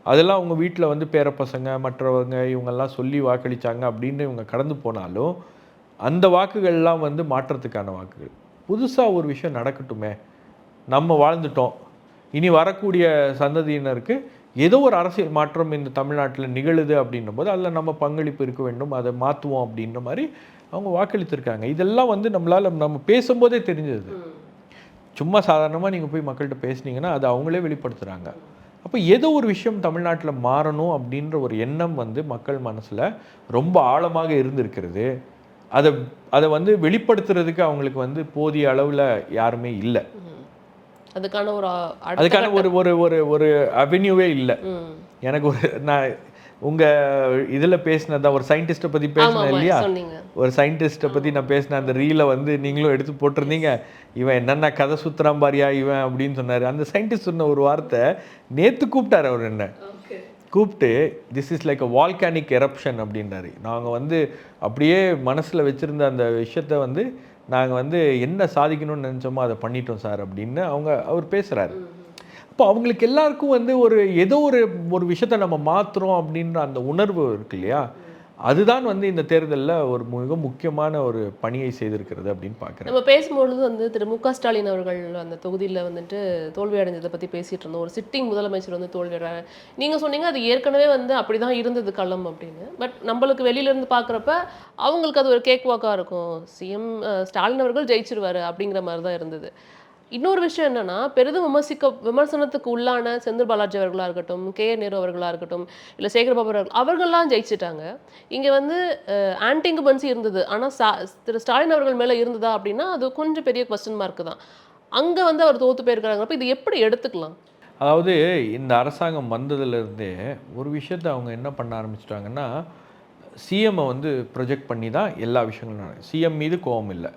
அதெல்லாம் அவங்க வீட்டில் வந்து பேரப்பசங்க மற்றவங்க இவங்கெல்லாம் சொல்லி வாக்களித்தாங்க அப்படின்னு இவங்க கடந்து போனாலும் அந்த வாக்குகள்லாம் வந்து மாற்றத்துக்கான வாக்குகள். புதுசாக ஒரு விஷயம் நடக்கட்டுமே, நம்ம வாழ்ந்துட்டோம், இனி வரக்கூடிய சந்ததியினருக்கு ஏதோ ஒரு அரசியல் மாற்றம் இந்த தமிழ்நாட்டில் நிகழுது அப்படின்னும் போது அதில் நம்ம பங்களிப்பு இருக்க வேண்டும், அதை மாற்றுவோம் அப்படின்ற மாதிரி அவங்க வாக்களித்திருக்காங்க. இதெல்லாம் வந்து நம்ம பேசும்போதே தெரிஞ்சது. சும்மா சாதாரணமாக நீங்கள் போய் மக்கள்கிட்ட பேசுனீங்கன்னா அது அவங்களே வெளிப்படுத்துகிறாங்க. அப்போ ஏதோ ஒரு விஷயம் தமிழ்நாட்டில் மாறணும் அப்படின்ற ஒரு எண்ணம் வந்து மக்கள் மனசில் ரொம்ப ஆழமாக இருந்திருக்கிறது. அதை வந்து வெளிப்படுத்துறதுக்கு அவங்களுக்கு வந்து போதிய அளவில் யாருமே இல்லை. அதுக்கான ஒரு அவென்யூவே இல்லை. எனக்கு நான் உங்கள் இதில் பேசினதான் ஒரு சயின்டிஸ்ட்டை பற்றி பேசினேன் இல்லையா, ஒரு சயின்டிஸ்ட்டை பற்றி நான் பேசினேன். அந்த ரீலை வந்து நீங்களும் எடுத்து போட்டிருந்தீங்க. இவன் என்னென்ன கதை சுத்துறான் பாரியா இவன் அப்படின்னு சொன்னார். அந்த சயின்டிஸ்ட் சொன்ன ஒரு வார்த்தை நேற்று கூப்பிட்டார். அவர் என்ன கூப்பிட்டு this is like a volcanic eruption அப்படின்றாரு. நாங்கள் வந்து அப்படியே மனசில் வச்சுருந்த அந்த விஷயத்த வந்து நாங்கள் வந்து என்ன சாதிக்கணும்னு நினச்சோமோ அதை பண்ணிட்டோம் சார் அப்படின்னு அவர் பேசுகிறாரு. அப்போ அவங்களுக்கு எல்லாருக்கும் வந்து ஏதோ ஒரு விஷயத்த நம்ம மாற்றுறோம் அப்படின்ற அந்த உணர்வு இருக்கு இல்லையா, அதுதான் வந்து இந்த தேர்தலில் ஒரு மிக முக்கியமான ஒரு பணியை செய்திருக்கிறது அப்படின்னு பார்க்குறேன். நம்ம பேசும்பொழுது வந்து திரு மு.க. ஸ்டாலின் அவர்கள் அந்த தொகுதியில் வந்துட்டு தோல்வி அடைஞ்சதை பற்றி பேசிகிட்டு இருந்தோம். ஒரு சிட்டிங் முதலமைச்சர் வந்து தோல்வி அடைறாரு. நீங்கள் சொன்னீங்க அது ஏற்கனவே வந்து அப்படி தான் இருந்தது களம் அப்படின்னு. பட் நம்மளுக்கு வெளியிலேருந்து பார்க்குறப்ப அவங்களுக்கு அது ஒரு கேக் வாக்காக இருக்கும். சிஎம் ஸ்டாலின் அவர்கள் ஜெயிச்சிருவார் அப்படிங்கிற மாதிரி தான் இருந்தது. இன்னொரு விஷயம் என்னன்னா, பெரிதும் விமர்சனத்துக்கு உள்ளான செந்தில் பாலாஜி அவர்களாக இருக்கட்டும், கே.ஆர். நேரு அவர்களாக இருக்கட்டும், இல்லை சேகர்பாபு அவர்கள்லாம் ஜெயிச்சிட்டாங்க. இங்கே வந்து ஆன்டி இன்கம்பன்சி இருந்தது. ஆனால் திரு ஸ்டாலின் அவர்கள் மேலே இருந்ததா அப்படின்னா அது கொஞ்சம் பெரிய கொஸ்டின் மார்க்கு தான். அங்கே வந்து அவர் தோற்று போயிருக்கிறாங்க. இது எப்படி எடுத்துக்கலாம்? அதாவது இந்த அரசாங்கம் வந்ததுலேருந்தே ஒரு விஷயத்தை அவங்க என்ன பண்ண ஆரம்பிச்சிட்டாங்கன்னா, சிஎம்மை வந்து ப்ரொஜெக்ட் பண்ணி தான் எல்லா விஷயங்களும். சிஎம் மீது கோபம் இல்லை,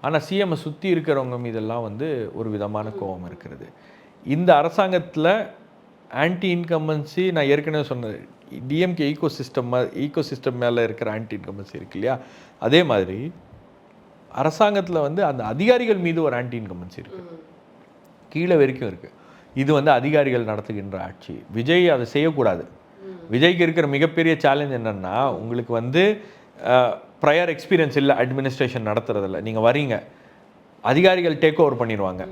ஆனால் சிஎம்மை சுற்றி இருக்கிறவங்க மீதெல்லாம் வந்து ஒரு விதமான கோபம் இருக்கிறது. இந்த அரசாங்கத்தில் ஆன்டி இன்கம்பன்சி நான் ஏற்கனவே சொன்னது, டிஎம்கே ஈகோசிஸ்டம் மேலே இருக்கிற ஆன்டி இன்கம்பன்சி இருக்கு இல்லையா, அதே மாதிரி அரசாங்கத்தில் வந்து அந்த அதிகாரிகள் மீது ஒரு ஆன்டி இன்கம்பன்சி இருக்குது, கீழே வரைக்கும் இருக்குது. இது வந்து அதிகாரிகள் நடத்துகின்ற ஆட்சி. விஜய் அதை செய்யக்கூடாது. விஜய்க்கு இருக்கிற மிகப்பெரிய சேலஞ்ச் என்னென்னா, உங்களுக்கு வந்து ப்ரையர் எக்ஸ்பீரியன்ஸ் இல்லை அட்மினிஸ்ட்ரேஷன் நடத்துறதில்ல. நீங்கள் வரீங்க, அதிகாரிகள் டேக் ஓவர் பண்ணிடுவாங்க.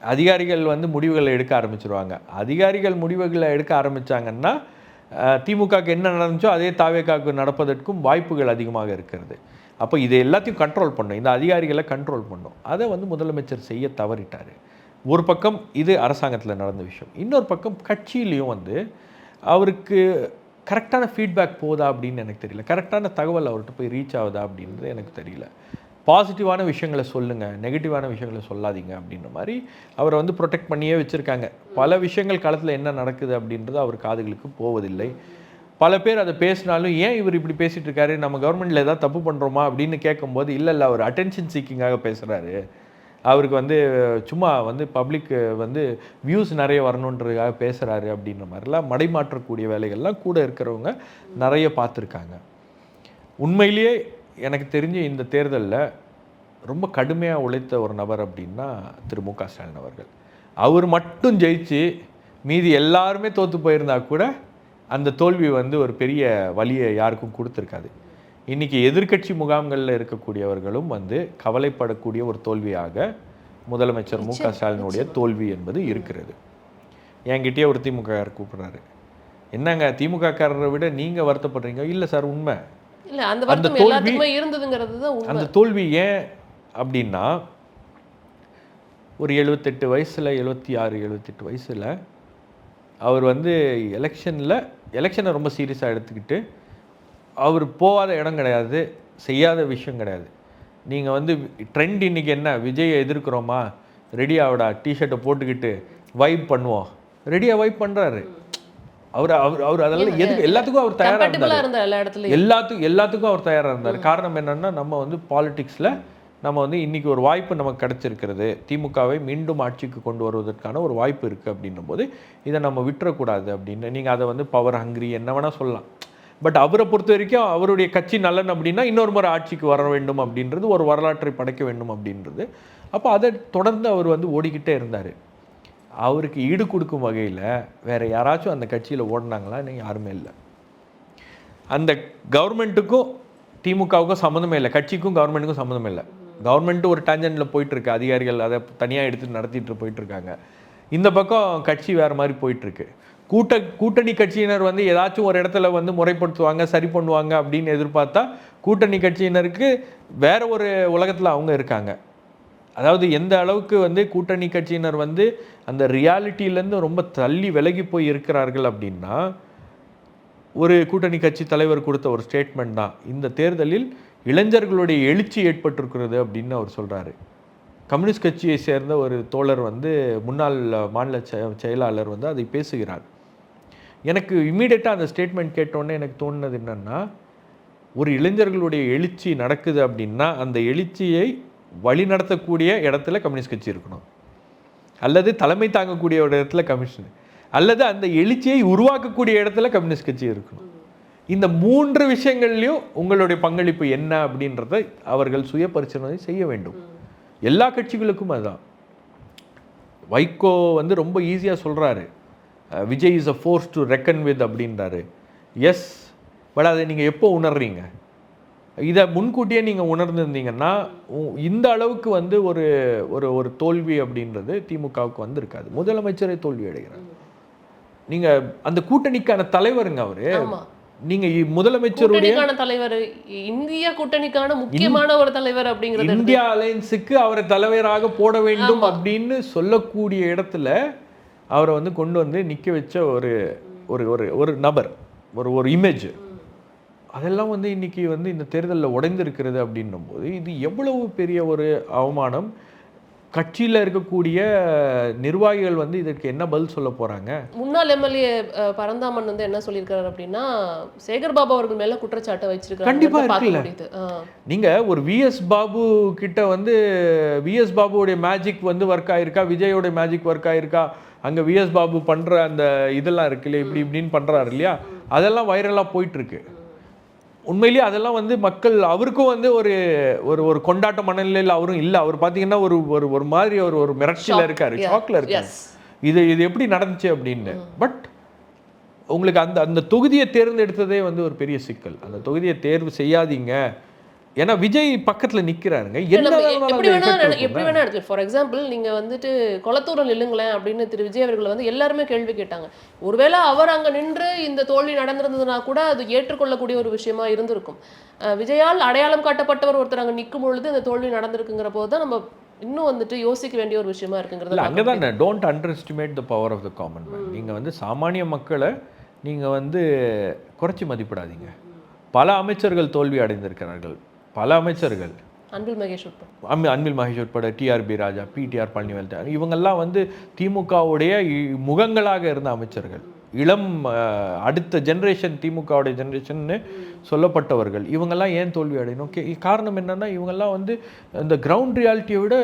அதிகாரிகள் வந்து முடிவுகளை எடுக்க ஆரம்பிச்சிருவாங்க. அதிகாரிகள் முடிவுகளை எடுக்க ஆரம்பித்தாங்கன்னா திமுகவுக்கு என்ன நடந்துச்சோ அதே தாவேகாவுக்கு நடப்பதற்கும் வாய்ப்புகள் அதிகமாக இருக்கிறது. அப்போ இதை எல்லாத்தையும் கண்ட்ரோல் பண்ணும், இந்த அதிகாரிகளை கண்ட்ரோல் பண்ணும். அதை வந்து முதலமைச்சர் செய்ய தவறிட்டார். ஒரு பக்கம் இது அரசாங்கத்தில் நடந்த விஷயம். இன்னொரு பக்கம் கட்சியிலையும் வந்து அவருக்கு கரெக்டான ஃபீட்பேக் போதா அப்படின்னு எனக்கு தெரியல. கரெக்டான தகவல் அவர்கிட்ட போய் ரீச் ஆகுதா அப்படின்றது எனக்கு தெரியல. பாசிட்டிவான விஷயங்களை சொல்லுங்கள், நெகட்டிவான விஷயங்களை சொல்லாதீங்க அப்படின்ற மாதிரி அவரை வந்து ப்ரொடெக்ட் பண்ணியே வச்சுருக்காங்க. பல விஷயங்கள் காலத்தில் என்ன நடக்குது அப்படின்றது அவர் காதுகளுக்கு போவதில்லை. பல பேர் அதை பேசினாலும் ஏன் இவர் இப்படி பேசிகிட்டு இருக்காரு, நம்ம கவர்மெண்ட்டில் ஏதாவது தப்பு பண்ணுறோமா அப்படின்னு கேட்கும்போது இல்லை அவர் அட்டென்ஷன் சீக்கிங்காக பேசுகிறாரு, அவருக்கு வந்து சும்மா வந்து பப்ளிக் வந்து வியூஸ் நிறைய வரணுன்றதுக்காக பேசுகிறாரு அப்படின்ற மாதிரிலாம் மடைமாற்றக்கூடிய வேலைகள்லாம் கூட இருக்கிறவங்க நிறைய பார்த்துருக்காங்க. உண்மையிலேயே எனக்கு தெரிஞ்சு இந்த தேர்தலில் ரொம்ப கடுமையாக உழைத்த ஒரு நபர் அப்படின்னா திரு மு க ஸ்டாலின் அவர்கள். அவர் மட்டும் ஜெயிச்சு மீதி எல்லாருமே தோற்று போயிருந்தா கூட அந்த தோல்வி வந்து ஒரு பெரிய வலியை யாருக்கும் கொடுத்துருக்காது. இன்றைக்கி எதிர்க்கட்சி முகாம்களில் இருக்கக்கூடியவர்களும் வந்து கவலைப்படக்கூடிய ஒரு தோல்வியாக முதலமைச்சர் மு க ஸ்டாலினுடைய தோல்வி என்பது இருக்கிறது. என்கிட்டயே ஒரு திமுககாரர் கூப்பிட்றாரு, என்னங்க திமுககாரரை விட நீங்கள் வருத்தப்படுறீங்க? இல்லை சார், உண்மை. இல்ல அந்த வருத்தம் எல்லாத்துக்குமே இருந்ததுங்கிறது தான் உண்மை. அந்த தோல்வி ஏன் அப்படின்னா ஒரு 78 வயசில் 76 78 வயசில் அவர் வந்து எலெக்ஷனை ரொம்ப சீரியஸாக எடுத்துக்கிட்டு அவர் போகாத இடம் கிடையாது, செய்யாத விஷயம் கிடையாது. நீங்கள் வந்து ட்ரெண்ட் இன்றைக்கி என்ன, விஜயை எதிர்க்கிறோமா, ரெடியாகடா டிஷர்ட்டை போட்டுக்கிட்டு வைப் பண்ணுவோம், ரெடியாக வைப் பண்ணுறாரு. அவர் அவர் அவர் அதெல்லாம் எதுக்கு எல்லாத்துக்கும் அவர் தயாராக இருந்தார். எல்லாத்துக்கும் அவர் தயாராக இருந்தார். காரணம் என்னென்னா நம்ம வந்து பாலிடிக்ஸில் நம்ம வந்து இன்றைக்கி ஒரு வாய்ப்பு நமக்கு கிடச்சிருக்கிறது, திமுகவை மீண்டும் ஆட்சிக்கு கொண்டு வருவதற்கான ஒரு வாய்ப்பு இருக்குது அப்படின்னும் போது இதை நம்ம விட்டுறக்கூடாது அப்படின்னு. நீங்கள் அதை வந்து பவர் ஹங்கிரி என்ன வேணால் சொல்லலாம். பட் அவரை பொறுத்த வரைக்கும் அவருடைய கட்சி நல்லன் அப்படின்னா இன்னொரு முறை ஆட்சிக்கு வர வேண்டும் அப்படின்றது, ஒரு வரலாற்றை படைக்க வேண்டும் அப்படின்றது. அப்போ அதை தொடர்ந்து அவர் வந்து ஓடிக்கிட்டே இருந்தார். அவருக்கு ஈடு கொடுக்கும் வகையில் வேறு யாராச்சும் அந்த கட்சியில் ஓடினாங்களா? யாருமே இல்லை. அந்த கவர்மெண்ட்டுக்கும் திமுகவுக்கும் சம்மந்தமே இல்லை, கட்சிக்கும் கவர்மெண்ட்டுக்கும் சம்மந்தமே இல்லை. கவர்மெண்ட்டு ஒரு டேஞ்சன்ட்டில் போயிட்டுருக்கு, அதிகாரிகள் அதை தனியாக எடுத்து நடத்திட்டு போயிட்டுருக்காங்க. இந்த பக்கம் கட்சி வேறு மாதிரி போயிட்டுருக்கு. கூட்டணி கட்சியினர் வந்து ஏதாச்சும் ஒரு இடத்துல வந்து முறைப்படுத்துவாங்க, சரி பண்ணுவாங்க அப்படின்னு எதிர்பார்த்தா கூட்டணி கட்சியினருக்கு வேற ஒரு உலகத்தில் அவங்க இருக்காங்க. அதாவது எந்த அளவுக்கு வந்து கூட்டணி கட்சியினர் வந்து அந்த ரியாலிட்டியிலேருந்து ரொம்ப தள்ளி விலகி போய் இருக்கிறார்கள் அப்படின்னா, ஒரு கூட்டணி கட்சி தலைவர் கொடுத்த ஒரு ஸ்டேட்மெண்ட் தான், இந்த தேர்தலில் இளைஞர்களுடைய எழுச்சி ஏற்பட்டிருக்கிறது அப்படின்னு அவர் சொல்கிறாரு. கம்யூனிஸ்ட் கட்சியை சேர்ந்த ஒரு தோழர் வந்து முன்னாள் மாநில செயலாளர் வந்து அதை பேசுகிறார். எனக்கு இம்மீடியட்டாக அந்த ஸ்டேட்மெண்ட் கேட்டோன்னே எனக்கு தோணுனது என்னென்னா, ஒரு இளைஞர்களுடைய எழுச்சி நடக்குது அப்படின்னா அந்த எழுச்சியை வழிநடத்தக்கூடிய இடத்துல கம்யூனிஸ்ட் கட்சி இருக்கணும், அல்லது தலைமை தாங்கக்கூடிய ஒரு இடத்துல கமிஷன், அல்லது அந்த எழுச்சியை உருவாக்கக்கூடிய இடத்துல கம்யூனிஸ்ட் கட்சி இருக்கணும். இந்த 3 விஷயங்கள்லையும் உங்களுடைய பங்களிப்பு என்ன அப்படின்றத அவர்கள் சுய பரிசீலனை செய்ய வேண்டும். எல்லா கட்சிகளுக்கும் அதுதான். வைகோ வந்து ரொம்ப ஈஸியாக சொல்கிறாரு, Vijay is a force to reckon with அப்படின்றாரு. எஸ், பட் அதை நீங்கள் எப்போ உணர்றீங்க? இதை முன்கூட்டியே நீங்கள் உணர்ந்துருந்தீங்கன்னா இந்த அளவுக்கு வந்து ஒரு ஒரு ஒரு தோல்வி அப்படின்றது திமுகவுக்கு வந்து இருக்காது. முதலமைச்சரை தோல்வி அடைகிறார். நீங்கள் அந்த கூட்டணிக்கான தலைவருங்க அவரு. நீங்கள் முதலமைச்சருடைய தலைவர், இந்திய கூட்டணிக்கான முக்கியமான ஒரு தலைவர் அப்படிங்கிறது, இந்தியா அலையன்ஸுக்கு அவரை தலைவராக போட வேண்டும் அப்படின்னு சொல்லக்கூடிய இடத்துல அவரை வந்து கொண்டு வந்து நிற்க வச்ச ஒரு ஒரு ஒரு நபர், ஒரு இமேஜ், அதெல்லாம் வந்து இன்றைக்கி வந்து இந்த தேர்தலில் உடைந்திருக்கிறது அப்படின்னும் போது இது எவ்வளவு பெரிய ஒரு அவமானம். கட்சியில் இருக்கக்கூடிய நிர்வாகிகள் வந்து இதற்கு என்ன பதில் சொல்ல போகிறாங்க? முன்னாள் எம்எல்ஏ பரந்தாமன் வந்து என்ன சொல்லியிருக்காரு அப்படின்னா, சேகர்பாபு அவர்கள் மேலே குற்றச்சாட்டை வச்சிருக்காரு. கண்டிப்பாக இருக்குல்ல. நீங்கள் ஒரு விஎஸ் பாபு கிட்ட வந்து விஎஸ் பாபுவோடைய மேஜிக் வந்து ஒர்க் ஆகிருக்கா, விஜயோடைய மேஜிக் ஒர்க் ஆகிருக்கா, அங்கே விஎஸ் பாபு பண்ணுற அந்த இதெல்லாம் இருக்குல்ல, இப்படி இப்படின்னு பண்ணுறாரு இல்லையா, அதெல்லாம் வைரலாக போயிட்டுருக்கு. உண்மையிலேயே அதெல்லாம் வந்து மக்கள் அவருக்கும் வந்து ஒரு ஒரு ஒரு கொண்டாட்ட மனநிலையில் அவரும் இல்லை. அவர் பார்த்தீங்கன்னா ஒரு ஒரு மாதிரி ஒரு மிரட்சியில் இருக்கார், ஷாக்கில் இருக்கார். இது எப்படி நடந்துச்சு அப்படின்னு. பட் உங்களுக்கு அந்த தொகுதியை தேர்ந்தெடுத்ததே வந்து ஒரு பெரிய சிக்கல். அந்த தொகுதியை தேர்வு செய்யாதீங்க, ஏன்னா விஜய் பக்கத்துல நிக்கிறாருங்க. இல்ல என்ன நம்ம வேணாலும் எப்படி அந்த வேணா effect இருக்குங்க. எப்படி வேணா எடுத்துக்கலாம். ஃபார் எக்ஸாம்பிள் நீங்க வந்துட்டு "கொளத்தூர்ல நில்லுங்களேன்" அப்படின்னு திரு விஜய் அவர்கள் வந்து எல்லாருமே கேள்வி கேட்டாங்க. ஒருவேளை அவர் அங்க நின்று இந்த தோல்வி நடந்திருந்ததுனா கூட அது ஏற்றுக்கொள்ளக்கூடிய ஒரு விஷயமா இருந்திருக்கும். விஜயால் அடையாளம் காட்டப்பட்டவர் ஒருத்தர் அங்க நிக்கும் பொழுது இந்த தோல்வி நடந்திருக்குங்கிற போது தான் நம்ம இன்னும் வந்துட்டு யோசிக்க வேண்டிய ஒரு விஷயமா இருக்குங்கிறத இல்ல பார்க்க முடியுது. அங்கதான் don't underestimate the power of the common man. நீங்க வந்து சாமானிய மக்களை நீங்க வந்து குறைச்சி மதிப்பிடாதீங்க. பல அமைச்சர்கள் தோல்வி அடைந்திருக்கிறார்கள். பல அமைச்சர்கள் அன்பில் மகேஷ் உட்பட. அன்பில் மகேஷ் உட்பட, டிஆர்பி ராஜா, பிடிஆர் பழனிவேல், இவங்கெல்லாம் வந்து திமுகவுடைய முகங்களாக இருந்த அமைச்சர்கள். இளம் அடுத்த ஜென்ரேஷன், திமுகவுடைய ஜென்ரேஷன்னு சொல்லப்பட்டவர்கள். இவங்கெல்லாம் ஏன் தோல்வி அடையணும்? காரணம் என்னன்னா இவங்கெல்லாம் வந்து இந்த கிரவுண்ட் ரியாலிட்டியை விட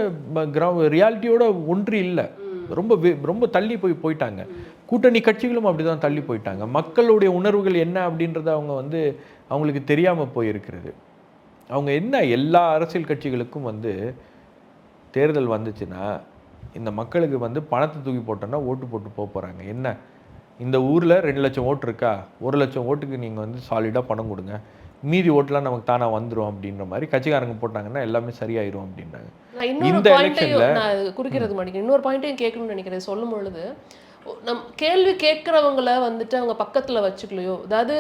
ரியாலிட்டியோட ஒன்றி இல்லை. ரொம்ப தள்ளி போயிட்டாங்க. கூட்டணி கட்சிகளும் அப்படிதான் தள்ளி போயிட்டாங்க. மக்களுடைய உணர்வுகள் என்ன அப்படின்றத அவங்க வந்து அவங்களுக்கு தெரியாமல் போயிருக்கிறது. அவங்க என்ன எல்லா அரசியல் கட்சிகளுக்கும் வந்து தேர்தல் வந்துச்சுன்னா இந்த மக்களுக்கு வந்து பணத்தை தூக்கி போட்டோன்னா ஓட்டு போட்டு போகிறாங்க. என்ன இந்த ஊரில் 2 லட்சம் ஓட்டு இருக்கா, 1 லட்சம் ஓட்டுக்கு நீங்கள் வந்து சாலிடாக பணம் கொடுங்க, மீதி ஓட்டுலாம் நமக்கு தானாக வந்துடும் அப்படின்ற மாதிரி கட்சிக்காரங்க போட்டாங்கன்னா எல்லாமே சரியாயிரும் அப்படின்றாங்க. இந்த எலெக்ஷன்ல நான் குறுக்கிறது மாட்டேங்கிறேன். இன்னொரு பாயிண்ட்டையும் கேட்கணும்னு நினைக்கிறேன். சொல்லும் பொழுது நம் கேள்வி கேட்குறவங்கள வந்துட்டு அவங்க பக்கத்துல வச்சுக்கலையோ, அதாவது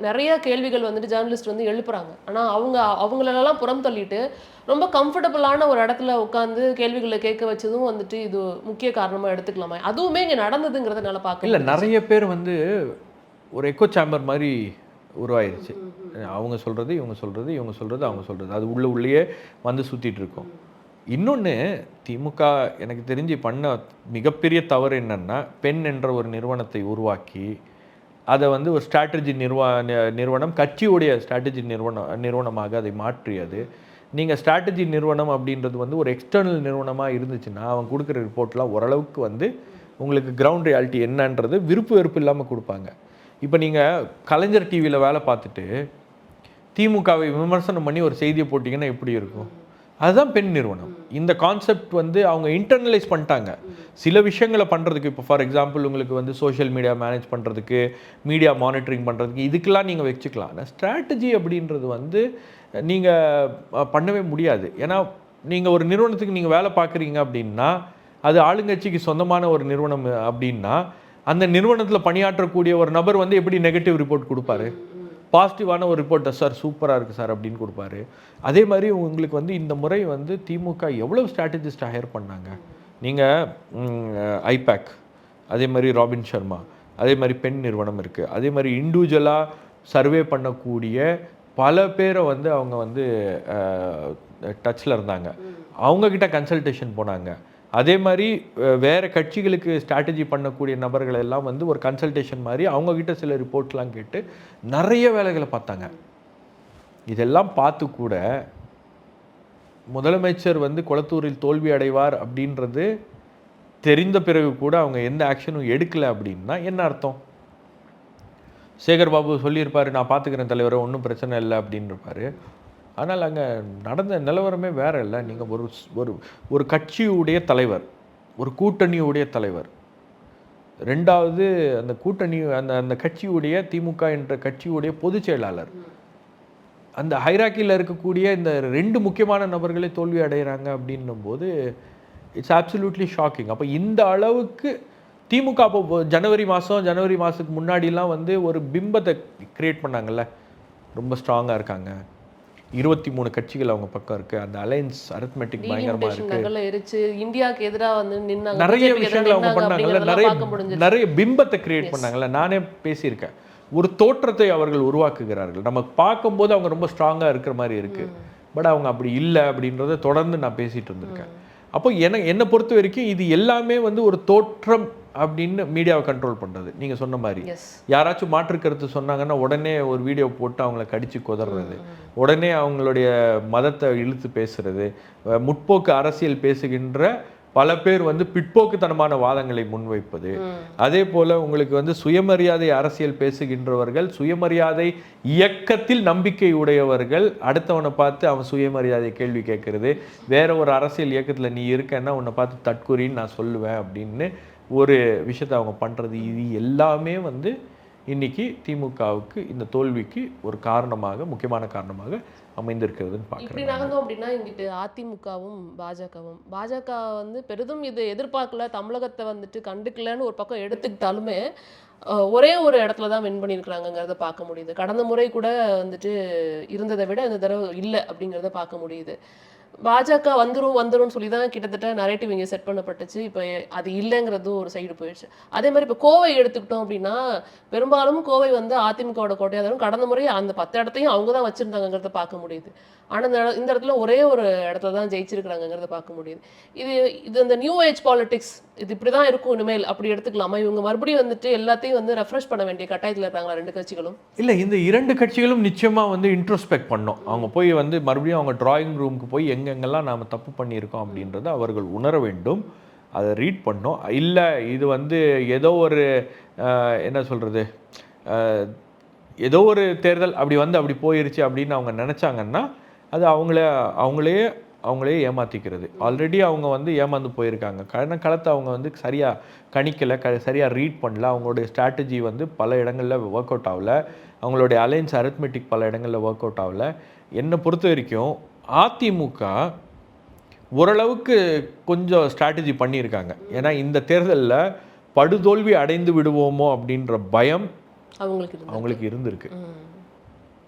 நிறைய கேள்விகள் வந்துட்டு ஜேர்னலிஸ்ட் வந்து எழுப்புறாங்க. ஆனா அவங்களெல்லாம் புறம் தள்ளிட்டு ரொம்ப கம்ஃபர்டபுளான ஒரு இடத்துல உட்காந்து கேள்விகளை கேட்க வச்சதும் வந்துட்டு இது முக்கிய காரணமா எடுத்துக்கலாமா? அதுவுமே இங்க நடந்ததுங்கிறத என்னால பார்க்க இல்லை, முடிஞ்சுச்சு. நிறைய பேர் வந்து ஒரு எக்கோ சேம்பர் மாதிரி உருவாயிருச்சு. அவங்க சொல்கிறது இவங்க சொல்கிறது, இவங்க சொல்கிறது அவங்க சொல்கிறது, அது உள்ளேயே வந்து சுற்றிட்டு இருக்கோம். இன்னொன்று, திமுக எனக்கு தெரிஞ்சு பண்ண மிகப்பெரிய தவறு என்னன்னா, பெண் என்ற ஒரு நிறுவனத்தை உருவாக்கி அதை வந்து ஒரு ஸ்ட்ராட்டஜி நிறுவனம், கட்சியுடைய ஸ்ட்ராட்டஜி நிறுவனமாக அதை மாற்றியது. நீங்கள் ஸ்ட்ராட்டஜி நிறுவனம் அப்படின்றது வந்து ஒரு எக்ஸ்டர்னல் நிறுவனமாக இருந்துச்சுன்னா அவங்க கொடுக்குற ரிப்போர்ட்லாம் ஓரளவுக்கு வந்து உங்களுக்கு கிரவுண்ட் ரியாலிட்டி என்னன்றது விருப்பு வெறுப்பு இல்லாமல் கொடுப்பாங்க. இப்போ நீங்கள் கலைஞர் டிவியில் வேலை பார்த்துட்டு திமுகவை விமர்சனம் பண்ணி ஒரு செய்தியை போட்டிங்கன்னா எப்படி இருக்கும்? அதுதான் பெண் நிறுவனம். இந்த கான்செப்ட் வந்து அவங்க இன்டர்னலைஸ் பண்ணிட்டாங்க. சில விஷயங்களை பண்ணுறதுக்கு, இப்போ ஃபார் எக்ஸாம்பிள் உங்களுக்கு வந்து சோஷியல் மீடியா மேனேஜ் பண்ணுறதுக்கு, மீடியா மானிட்டரிங் பண்ணுறதுக்கு, இதுக்கெல்லாம் நீங்கள் வச்சுக்கலாம். ஆனால் ஸ்ட்ராட்டஜி அப்படின்றது வந்து நீங்கள் பண்ணவே முடியாது. ஏன்னா நீங்கள் ஒரு நிறுவனத்துக்கு நீங்கள் வேலை பார்க்குறீங்க அப்படின்னா அது ஆளுங்கட்சிக்கு சொந்தமான ஒரு நிறுவனம் அப்படின்னா அந்த நிறுவனத்தில் பணியாற்றக்கூடிய ஒரு நபர் வந்து எப்படி நெகட்டிவ் ரிப்போர்ட் கொடுப்பாரு? பாசிட்டிவான ஒரு ரிப்போர்ட்டை சார் சூப்பராக இருக்குது சார் அப்படின்னு கொடுப்பாரு. அதே மாதிரி உங்களுக்கு வந்து இந்த முறை வந்து திமுக எவ்வளோ ஸ்ட்ராட்டஜிஸ்ட் ஹையர் பண்ணாங்க. நீங்கள் ஐபேக், அதே மாதிரி ராபின் சர்மா, அதே மாதிரி பெண் நிறுவனம் இருக்குது. அதே மாதிரி இண்டிவிஜுவலாக சர்வே பண்ணக்கூடிய பல பேரை வந்து அவங்க வந்து டச்சில் இருந்தாங்க. அவங்கக்கிட்ட கன்சல்டேஷன் போனாங்க. அதே மாதிரி வேறு கட்சிகளுக்கு ஸ்ட்ராட்டஜி பண்ணக்கூடிய நபர்கள் எல்லாம் வந்து ஒரு கன்சல்டேஷன் மாதிரி அவங்கக்கிட்ட சில ரிப்போர்ட்லாம் கேட்டு நிறைய வேலைகளை பார்த்தாங்க. இதெல்லாம் பார்த்து கூட முதலமைச்சர் வந்து கொளத்தூரில் தோல்வி அடைவார் அப்படின்றது தெரிந்த பிறகு கூட அவங்க எந்த ஆக்ஷனும் எடுக்கலை அப்படின்னா என்ன அர்த்தம்? சேகர் பாபு சொல்லியிருப்பார், நான் பார்த்துக்கிறேன் தலைவரை, ஒன்றும் பிரச்சனை இல்லை அப்படின்னு இருப்பார். ஆனால் அங்கே நடந்த நிலவரமே வேற இல்லை. நீங்கள் ஒரு கட்சியுடைய தலைவர், ஒரு கூட்டணியுடைய தலைவர், ரெண்டாவது அந்த கூட்டணி அந்த கட்சியுடைய திமுக என்ற கட்சியுடைய பொதுச் செயலாளர், அந்த ஹைராக்கியில் இருக்கக்கூடிய இந்த 2 முக்கியமான நபர்களே தோல்வி அடைகிறாங்க அப்படின்னும் போது இட்ஸ் அப்சல்யூட்லி ஷாக்கிங். அப்போ இந்த அளவுக்கு திமுக அப்போ ஜனவரி மாதத்துக்கு முன்னாடிலாம் வந்து ஒரு பிம்பத்தை கிரியேட் பண்ணாங்கல்ல, ரொம்ப ஸ்ட்ராங்காக இருக்காங்க, 23 கட்சிகள் அவங்க பக்கம் இருக்கு, அந்த அலையன்ஸ் அரித்மெட்டிக் பயங்கரமா இருக்கு, இந்தியாவுக்கு எதிராக வந்து நின்னாங்க, நிறைய விஷயங்கள் அவங்க பண்ணாங்கல்ல, நிறைய பிம்பத்தை கிரியேட் பண்ணாங்கல்ல. நானே பேசியிருக்கேன், ஒரு தோற்றத்தை அவர்கள் உருவாக்குகிறார்கள். நம்ம பார்க்கும்போது அவங்க ரொம்ப ஸ்ட்ராங்காக இருக்கிற மாதிரி இருக்கு, பட் அவங்க அப்படி இல்லை அப்படின்றத தொடர்ந்து நான் பேசிட்டு இருந்திருக்கேன். அப்போ என்னை பொறுத்த வரைக்கும் இது எல்லாமே வந்து ஒரு தோற்றம் அப்படின்னு மீடியாவை கண்ட்ரோல் பண்ணுறது. நீங்கள் சொன்ன மாதிரி யாராச்சும் மாற்று கருத்து சொன்னாங்கன்னா உடனே ஒரு வீடியோ போட்டு அவங்கள கடிச்சு கொதறது, உடனே அவங்களுடைய மதத்தை இழுத்து பேசுறது, முற்போக்கு அரசியல் பேசுகின்ற பல பேர் வந்து பிற்போக்குத்தனமான வாதங்களை முன்வைப்பது. அதே போல உங்களுக்கு வந்து சுயமரியாதை அரசியல் பேசுகின்றவர்கள், சுயமரியாதை இயக்கத்தில் நம்பிக்கை உடையவர்கள் அடுத்தவனை பார்த்து அவன் சுயமரியாதை கேள்வி கேட்கறது, வேற ஒரு அரசியல் இயக்கத்தில் நீ இருக்கன்னா உன்னை பார்த்து தற்கொறின்னு நான் சொல்லுவேன் அப்படின்னு ஒரு விஷயத்தை அவங்க பண்ணுறது. இது எல்லாமே வந்து இன்னைக்கு திமுகவுக்கு இந்த தோல்விக்கு ஒரு காரணமாக, முக்கியமான காரணமாக அமைந்திருக்கிறதுன்னு இப்படி பார்க்குறேன். நகர்ந்தோம் அப்படின்னா இங்கிட்டு அதிமுகவும் பாஜக வந்து பெரிதும் இது எதிர்பார்க்கல, தமிழகத்தை வந்துட்டு கண்டுக்கலன்னு ஒரு பக்கம் எடுத்துக்கிட்டாலுமே ஒரே ஒரு இடத்துல தான் வின் பண்ணியிருக்கிறாங்கங்கிறத பார்க்க முடியுது. கடந்த முறை கூட வந்துட்டு இருந்ததை விட இந்த தடவை இல்லை அப்படிங்கிறத பார்க்க முடியுது. பாஜக வந்துரும்னு சொல்லி தான் கிட்டத்தட்ட நரேட்டிவ் இங்கே செட் பண்ணப்பட்டுச்சு. இப்போ அது இல்லைங்கிறதும் ஒரு சைடு போயிடுச்சு. அதே மாதிரி இப்போ கோவை எடுத்துக்கிட்டோம் அப்படின்னா, பெரும்பாலும் கோவை வந்து அதிமுகவோட கோட்டையா இருந்தாலும் கடந்த முறை அந்த 10 இடத்தையும் அவங்க தான் வச்சிருந்தாங்கங்கிறத பார்க்க முடியுது. ஆனா இந்த இடத்துல ஒரே ஒரு இடத்துல தான் ஜெயிச்சிருக்கிறாங்கங்கிறத பார்க்க முடியுது. இது இது அந்த நியூ ஏஜ் பாலிடிக்ஸ் இது இப்படி தான் இருக்கும் இனிமேல் அப்படி எடுத்துக்கலாமா? இவங்க மறுபடியும் வந்துட்டு எல்லாத்தையும் வந்து ரெஃப்ரெஷ் பண்ண வேண்டிய கட்டாயத்தில் இருக்காங்களா 2 கட்சிகளும்? இல்லை, இந்த 2 கட்சிகளும் நிச்சயமாக வந்து இன்ட்ரோஸ்பெக்ட் பண்ணோம். அவங்க போய் வந்து மறுபடியும் அவங்க டிராயிங் ரூமுக்கு போய் எங்கெங்கெல்லாம் நாம் தப்பு பண்ணியிருக்கோம் அப்படின்றத அவர்கள் உணர வேண்டும். அதை ரீட் பண்ணோம். இல்லை இது வந்து ஏதோ ஒரு என்ன சொல்கிறது, ஏதோ ஒரு தேர்தல் அப்படி போயிருச்சு அப்படின்னு அவங்க நினச்சாங்கன்னா அது அவங்களே ஏமாற்றிக்கிறது. ஆல்ரெடி அவங்க வந்து ஏமாந்து போயிருக்காங்க. களத்தை அவங்க வந்து சரியாக கணிக்கலை, சரியாக ரீட் பண்ணல. அவங்களுடைய ஸ்ட்ராட்டஜி வந்து பல இடங்களில் ஒர்க் அவுட் ஆகலை. அவங்களுடைய அலைன்ஸ் அரித்மெட்டிக் பல இடங்களில் ஒர்க் அவுட் ஆகலை. என்னை பொறுத்த வரைக்கும் அதிமுக ஓரளவுக்கு கொஞ்சம் ஸ்ட்ராட்டஜி பண்ணியிருக்காங்க. ஏன்னா இந்த தேர்தலில் படுதோல்வி அடைந்து விடுவோமோ அப்படின்ற பயம் அவங்களுக்கு இருந்திருக்கு.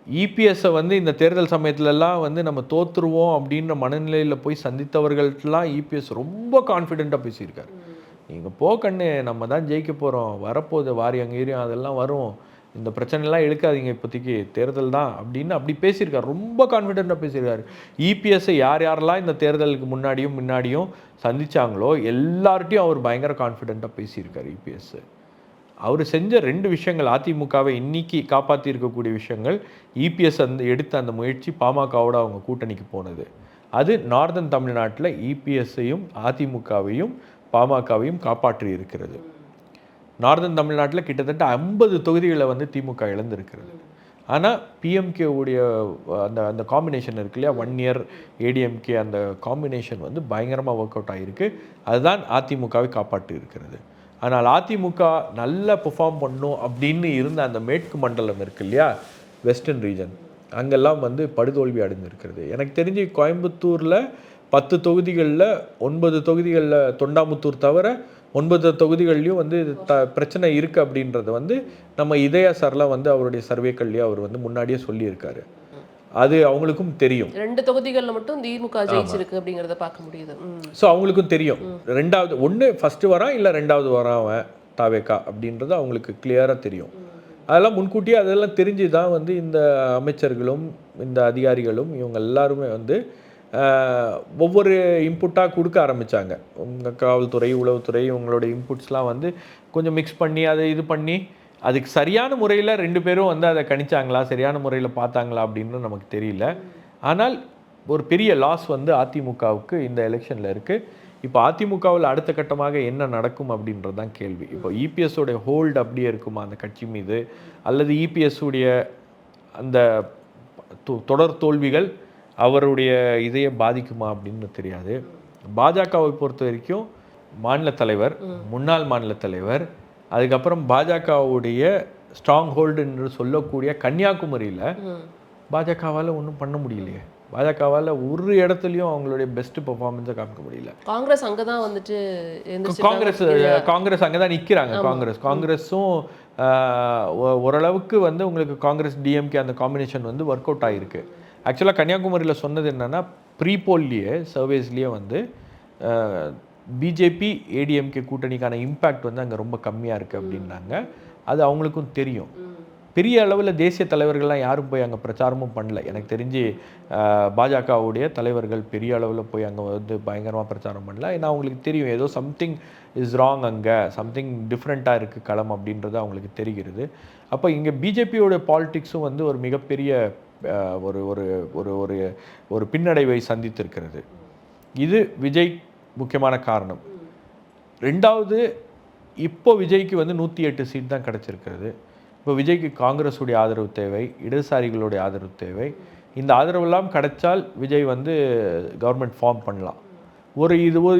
இபிஎஸ்ஸை வந்து இந்த தேர்தல் சமயத்துலலாம் வந்து நம்ம தோற்றுருவோம் அப்படின்ற மனநிலையில் போய் சந்தித்தவர்கள்ட்டெலாம் இபிஎஸ் ரொம்ப கான்ஃபிடெண்ட்டாக பேசியிருக்காரு. நீங்கள் போக்கண்ணு, நம்ம தான் ஜெயிக்க போகிறோம், வரப்போகுது வாரியம் கீரியம் அதெல்லாம் வரும், இந்த பிரச்சனைலாம் இழுக்காதீங்க, இப்போதைக்கு தேர்தல் தான் அப்படின்னு அப்படி பேசியிருக்காரு. ரொம்ப கான்ஃபிடெண்ட்டாக பேசியிருக்காரு. இபிஎஸ்ஸை யாரெல்லாம் இந்த தேர்தலுக்கு முன்னாடியும் சந்தித்தாங்களோ எல்லார்ட்டையும் அவர் பயங்கர கான்ஃபிடெண்ட்டாக பேசியிருக்காரு. இபிஎஸ் அவர் செஞ்ச 2 விஷயங்கள் அதிமுகவை இன்னைக்கு காப்பாற்றி இருக்கக்கூடிய விஷயங்கள். இபிஎஸ் எடுத்த அந்த முயற்சி பாமகவோட அவங்க கூட்டணிக்கு போனது. அது நார்தன் தமிழ்நாட்டில் இபிஎஸ்ஸையும் அதிமுகவையும் பாமகவையும் காப்பாற்றி இருக்கிறது. நார்தன் தமிழ்நாட்டில் கிட்டத்தட்ட 50 தொகுதிகளை வந்து திமுக இழந்திருக்கிறது. ஆனால் பிஎம்கே உடைய அந்த காம்பினேஷன் இருக்கு இல்லையா, 1 இயர் ஏடிஎம்கே, அந்த காம்பினேஷன் வந்து பயங்கரமாக ஒர்க் அவுட் ஆகிருக்கு. அதுதான் அதிமுகவை காப்பாற்றி இருக்கிறது. ஆனால் அதிமுக நல்லா பெர்ஃபார்ம் பண்ணும் அப்படின்னு இருந்த அந்த மேற்கு மண்டலம் இருக்கு இல்லையா, வெஸ்டர்ன் ரீஜன், அங்கெல்லாம் வந்து படுதோல்வி அடைந்திருக்கிறது. எனக்கு தெரிஞ்சு கோயம்புத்தூரில் 10 தொகுதிகளில் 9 தொகுதிகளில் தொண்டாமுத்தூர் தவிர 9 தொகுதிகள்லையும் வந்து பிரச்சனை இருக்குது அப்படின்றது வந்து நம்ம இதயா சார்லாம் வந்து அவருடைய சர்வேக்கள்லேயே அவர் வந்து முன்னாடியே சொல்லியிருக்காரு. அது அவங்களுக்கும் தெரியும். 2 தொகுதிகளில் மட்டும் திமுக ஜெயிச்சிருக்கு அப்படிங்கிறத பார்க்க முடியுது. ஸோ அவங்களுக்கும் தெரியும். ஃபர்ஸ்ட் வரான் இல்லை 2வது வரான் அவன் தாவேக்கா அப்படின்றது அவங்களுக்கு கிளியராக தெரியும். அதெல்லாம் முன்கூட்டியே அதெல்லாம் தெரிஞ்சு தான் வந்து இந்த அமைச்சர்களும் இந்த அதிகாரிகளும் இவங்க எல்லாருமே வந்து ஒவ்வொரு இன்புட்டாக கொடுக்க ஆரம்பித்தாங்க. உங்கள் காவல்துறை, உளவுத்துறை, இவங்களோட இன்புட்ஸ்லாம் வந்து கொஞ்சம் மிக்ஸ் பண்ணி அதை இது பண்ணி அதுக்கு சரியான முறையில் 2 பேரும் வந்து அதை கணிச்சாங்களா, சரியான முறையில் பார்த்தாங்களா அப்படின்னு நமக்கு தெரியல. ஆனால் ஒரு பெரிய லாஸ் வந்து அதிமுகவுக்கு இந்த எலெக்ஷனில் இருக்குது. இப்போ அதிமுகவில் அடுத்த கட்டமாக என்ன நடக்கும் அப்படின்றது தான் கேள்வி. இப்போ இபிஎஸ்ஸோடைய ஹோல்டு அப்படியே இருக்குமா அந்த கட்சி மீது, அல்லது இபிஎஸ்ஸுடைய அந்த தொடர் தோல்விகள் அவருடைய இதையை பாதிக்குமா அப்படின்னு தெரியாது. பாஜகவை பொறுத்த வரைக்கும் மாநில தலைவர், முன்னாள் மாநில தலைவர், அதுக்கப்புறம் பாஜகவுடைய ஸ்ட்ராங் ஹோல்டு என்று சொல்லக்கூடிய கன்னியாகுமரியில் பாஜகவால் ஒன்றும் பண்ண முடியலையே. பாஜகவால் ஒரு இடத்துலையும் அவங்களுடைய பெஸ்ட் பெர்ஃபார்மன்ஸை காமிக்க முடியல. காங்கிரஸ் அங்கே தான் வந்துட்டு காங்கிரஸ் அங்கே தான் நிற்கிறாங்க. காங்கிரஸும் ஓரளவுக்கு வந்து உங்களுக்கு காங்கிரஸ் டிஎம்கே அந்த காம்பினேஷன் வந்து ஒர்க் அவுட் ஆகிருக்கு. ஆக்சுவலாக கன்னியாகுமரியில் சொன்னது என்னென்னா, ப்ரீபோல்லையே சர்வேஸ்லேயே வந்து பிஜேபி ஏடிஎம்கே கூட்டணிக்கான இம்பேக்ட் வந்து அங்கே ரொம்ப கம்மியாக இருக்குது அப்படின்னாங்க. அது அவங்களுக்கும் தெரியும். பெரிய அளவில் தேசிய தலைவர்கள்லாம் யாரும் போய் அங்கே பிரச்சாரமும் பண்ணல. எனக்கு தெரிஞ்சு பாஜகவுடைய தலைவர்கள் பெரிய அளவில் போய் அங்கே வந்து பயங்கரமாக பிரச்சாரம் பண்ணல. ஏன்னா அவங்களுக்கு தெரியும் ஏதோ சம்திங் இஸ் ராங், அங்கே சம்திங் டிஃப்ரெண்ட்டாக இருக்குது களம் அப்படின்றது அவங்களுக்கு தெரிகிறது. அப்போ இங்கே பிஜேபியோட பாலிட்டிக்ஸும் வந்து ஒரு மிகப்பெரிய ஒரு ஒரு ஒரு ஒரு ஒரு பின்னடைவை சந்தித்திருக்கிறது. இது விஜய் முக்கியமான காரணம். 2வது, இப்போ விஜய்க்கு வந்து 108 சீட் தான் கிடச்சிருக்கிறது. இப்போ விஜய்க்கு காங்கிரஸுடைய ஆதரவு தேவை, இடதுசாரிகளுடைய ஆதரவு தேவை. இந்த ஆதரவெல்லாம் கிடைச்சால் விஜய் வந்து கவர்மெண்ட் ஃபார்ம் பண்ணலாம்.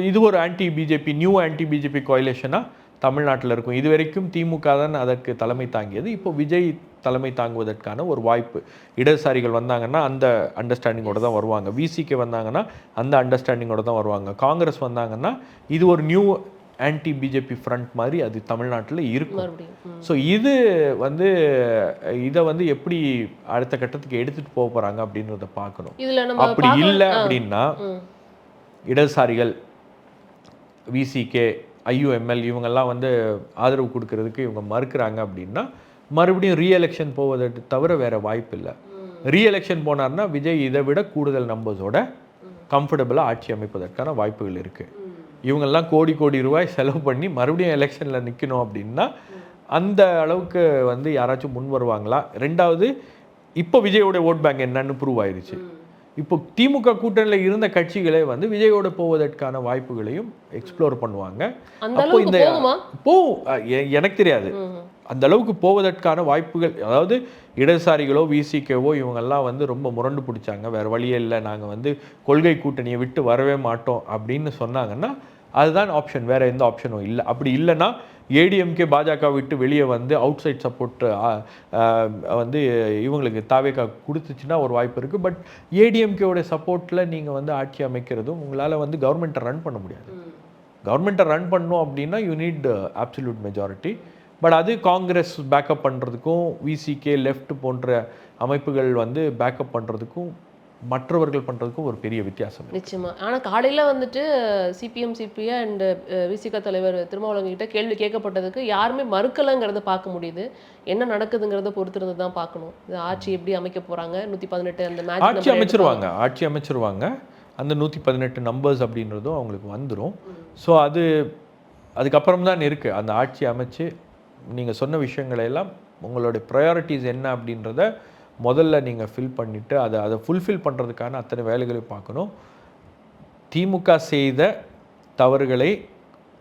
இது ஒரு anti BJP, new anti BJP கோயிலேஷனாக தமிழ்நாட்டில் இருக்கும். இது வரைக்கும் திமுக தான் அதற்கு தலைமை தாங்கியது. இப்போ விஜய் தலைமை தாங்குவதற்கான ஒரு வாய்ப்பு. இடதுசாரிகள் வந்தாங்கன்னா அந்த அண்டர்ஸ்டாண்டிங்கோட தான் வருவாங்க. விசிகே வந்தாங்கன்னா அந்த அண்டர்ஸ்டாண்டிங்கோட தான் வருவாங்க. காங்கிரஸ் வந்தாங்கன்னா இது ஒரு நியூ ஆன்டி பிஜேபி ஃப்ரண்ட் மாதிரி அது தமிழ்நாட்டில் இருக்கும். ஸோ இது வந்து இதை வந்து எப்படி அடுத்த கட்டத்துக்கு எடுத்துகிட்டு போக போகிறாங்க அப்படின்றத பார்க்கணும். அப்படி இல்லை அப்படின்னா இடதுசாரிகள் விசிகே ஐயுஎம்எல் இவங்கெல்லாம் வந்து ஆதரவு கொடுக்கறதுக்கு இவங்க மறுக்கிறாங்க அப்படின்னா மறுபடியும் ரீஎலெக்ஷன் போவதை தவிர வேறு வாய்ப்பு இல்லை. ரீஎலெக்ஷன் போனார்னா விஜய் இதை விட கூடுதல் நம்பர்ஸோட கம்ஃபர்டபுளாக ஆட்சி அமைப்பதற்கான வாய்ப்புகள் இருக்குது. இவங்கெல்லாம் கோடி கோடி ரூபாய் செலவு பண்ணி மறுபடியும் எலெக்ஷனில் நிற்கணும் அப்படின்னா அந்த அளவுக்கு வந்து யாராச்சும் முன் வருவாங்களா? ரெண்டாவது, இப்போ விஜயோட ஓட் பேங்க் என்னன்னு ப்ரூவ் ஆயிடுச்சு. இப்போ திமுக கூட்டணியில் இருந்த கட்சிகளே வந்து விஜயோட போவதற்கான வாய்ப்புகளையும் எக்ஸ்ப்ளோர் பண்ணுவாங்க. அப்போ இந்த எனக்கு தெரியாது அந்த அளவுக்கு போவதற்கான வாய்ப்புகள், அதாவது இடதுசாரிகளோ விசிகேவோ இவங்கெல்லாம் வந்து ரொம்ப முரண்டு பிடிச்சாங்க, வேறு வழியே இல்லை, நாங்கள் வந்து கொள்கை கூட்டணியை விட்டு வரவே மாட்டோம் அப்படின்னு சொன்னாங்கன்னா அதுதான் ஆப்ஷன், வேறு எந்த ஆப்ஷனும் இல்லை. அப்படி இல்லைன்னா ஏடிஎம்கே பாஜக விட்டு வெளியே வந்து அவுட் சைட் சப்போர்ட் வந்து இவங்களுக்கு தாவேக்கா கொடுத்துச்சுன்னா ஒரு வாய்ப்பு இருக்குது. பட் ஏடிஎம்கேவோட சப்போர்ட்டில் நீங்கள் வந்து ஆட்சி அமைக்கிறதும் உங்களால் வந்து கவர்மெண்ட்டை ரன் பண்ண முடியாது. கவர்மெண்ட்டை ரன் பண்ணணும் அப்படின்னா you need absolute majority. But அது காங்கிரஸ் பேக்கப் பண்ணுறதுக்கும் விசிகே லெஃப்ட் போன்ற அமைப்புகள் வந்து பேக்கப் பண்ணுறதுக்கும் மற்றவர்கள் பண்ணுறதுக்கும் ஒரு பெரிய வித்தியாசம். நிச்சயமா. ஆனால் காலையில் வந்துட்டு சிபிஎம் சிபிஐ அண்ட் விசிக தலைவர் திருமாவளவன் கிட்ட கேள்வி கேட்கப்பட்டதுக்கு யாருமே மறுக்கலைங்கிறத பார்க்க முடியுது. என்ன நடக்குதுங்கிறத பொறுத்திருந்து தான் பார்க்கணும். இது ஆட்சி எப்படி அமைக்க போகிறாங்க, 118 அந்த மேட்ச் ஆட்சி அமைச்சிருவாங்க. அந்த 118 நம்பர்ஸ் அப்படின்றதும் அவங்களுக்கு வந்துடும். ஸோ அதுக்கப்புறம் தான் இருக்குது. அந்த ஆட்சி அமைச்சு நீங்கள் சொன்ன விஷயங்களெல்லாம் உங்களுடைய ப்ரையாரிட்டிஸ் என்ன அப்படின்றத முதல்ல நீங்கள் ஃபில் பண்ணிவிட்டு அதை ஃபுல்ஃபில் பண்ணுறதுக்கான அத்தனை வேலைகளையும் பார்க்கணும். திமுக செய்த தவறுகளை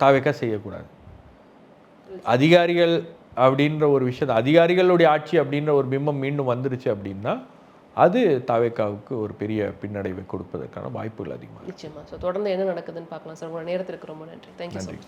தாவேக்கா செய்யக்கூடாது. அதிகாரிகள் அப்படின்ற ஒரு விஷயத்தை, அதிகாரிகளுடைய ஆட்சி அப்படின்ற ஒரு பிம்பம் மீண்டும் வந்துருச்சு அப்படின்னா அது தாவேக்காவுக்கு ஒரு பெரிய பின்னடைவை கொடுப்பதற்கான வாய்ப்புகள் அதிகமாக. நிச்சயமாக. ஸோ தொடர்ந்து என்ன நடக்குதுன்னு பார்க்கலாம் சார். உங்களோட நேரத்திற்கு ரொம்ப நன்றி. தேங்க்யூ.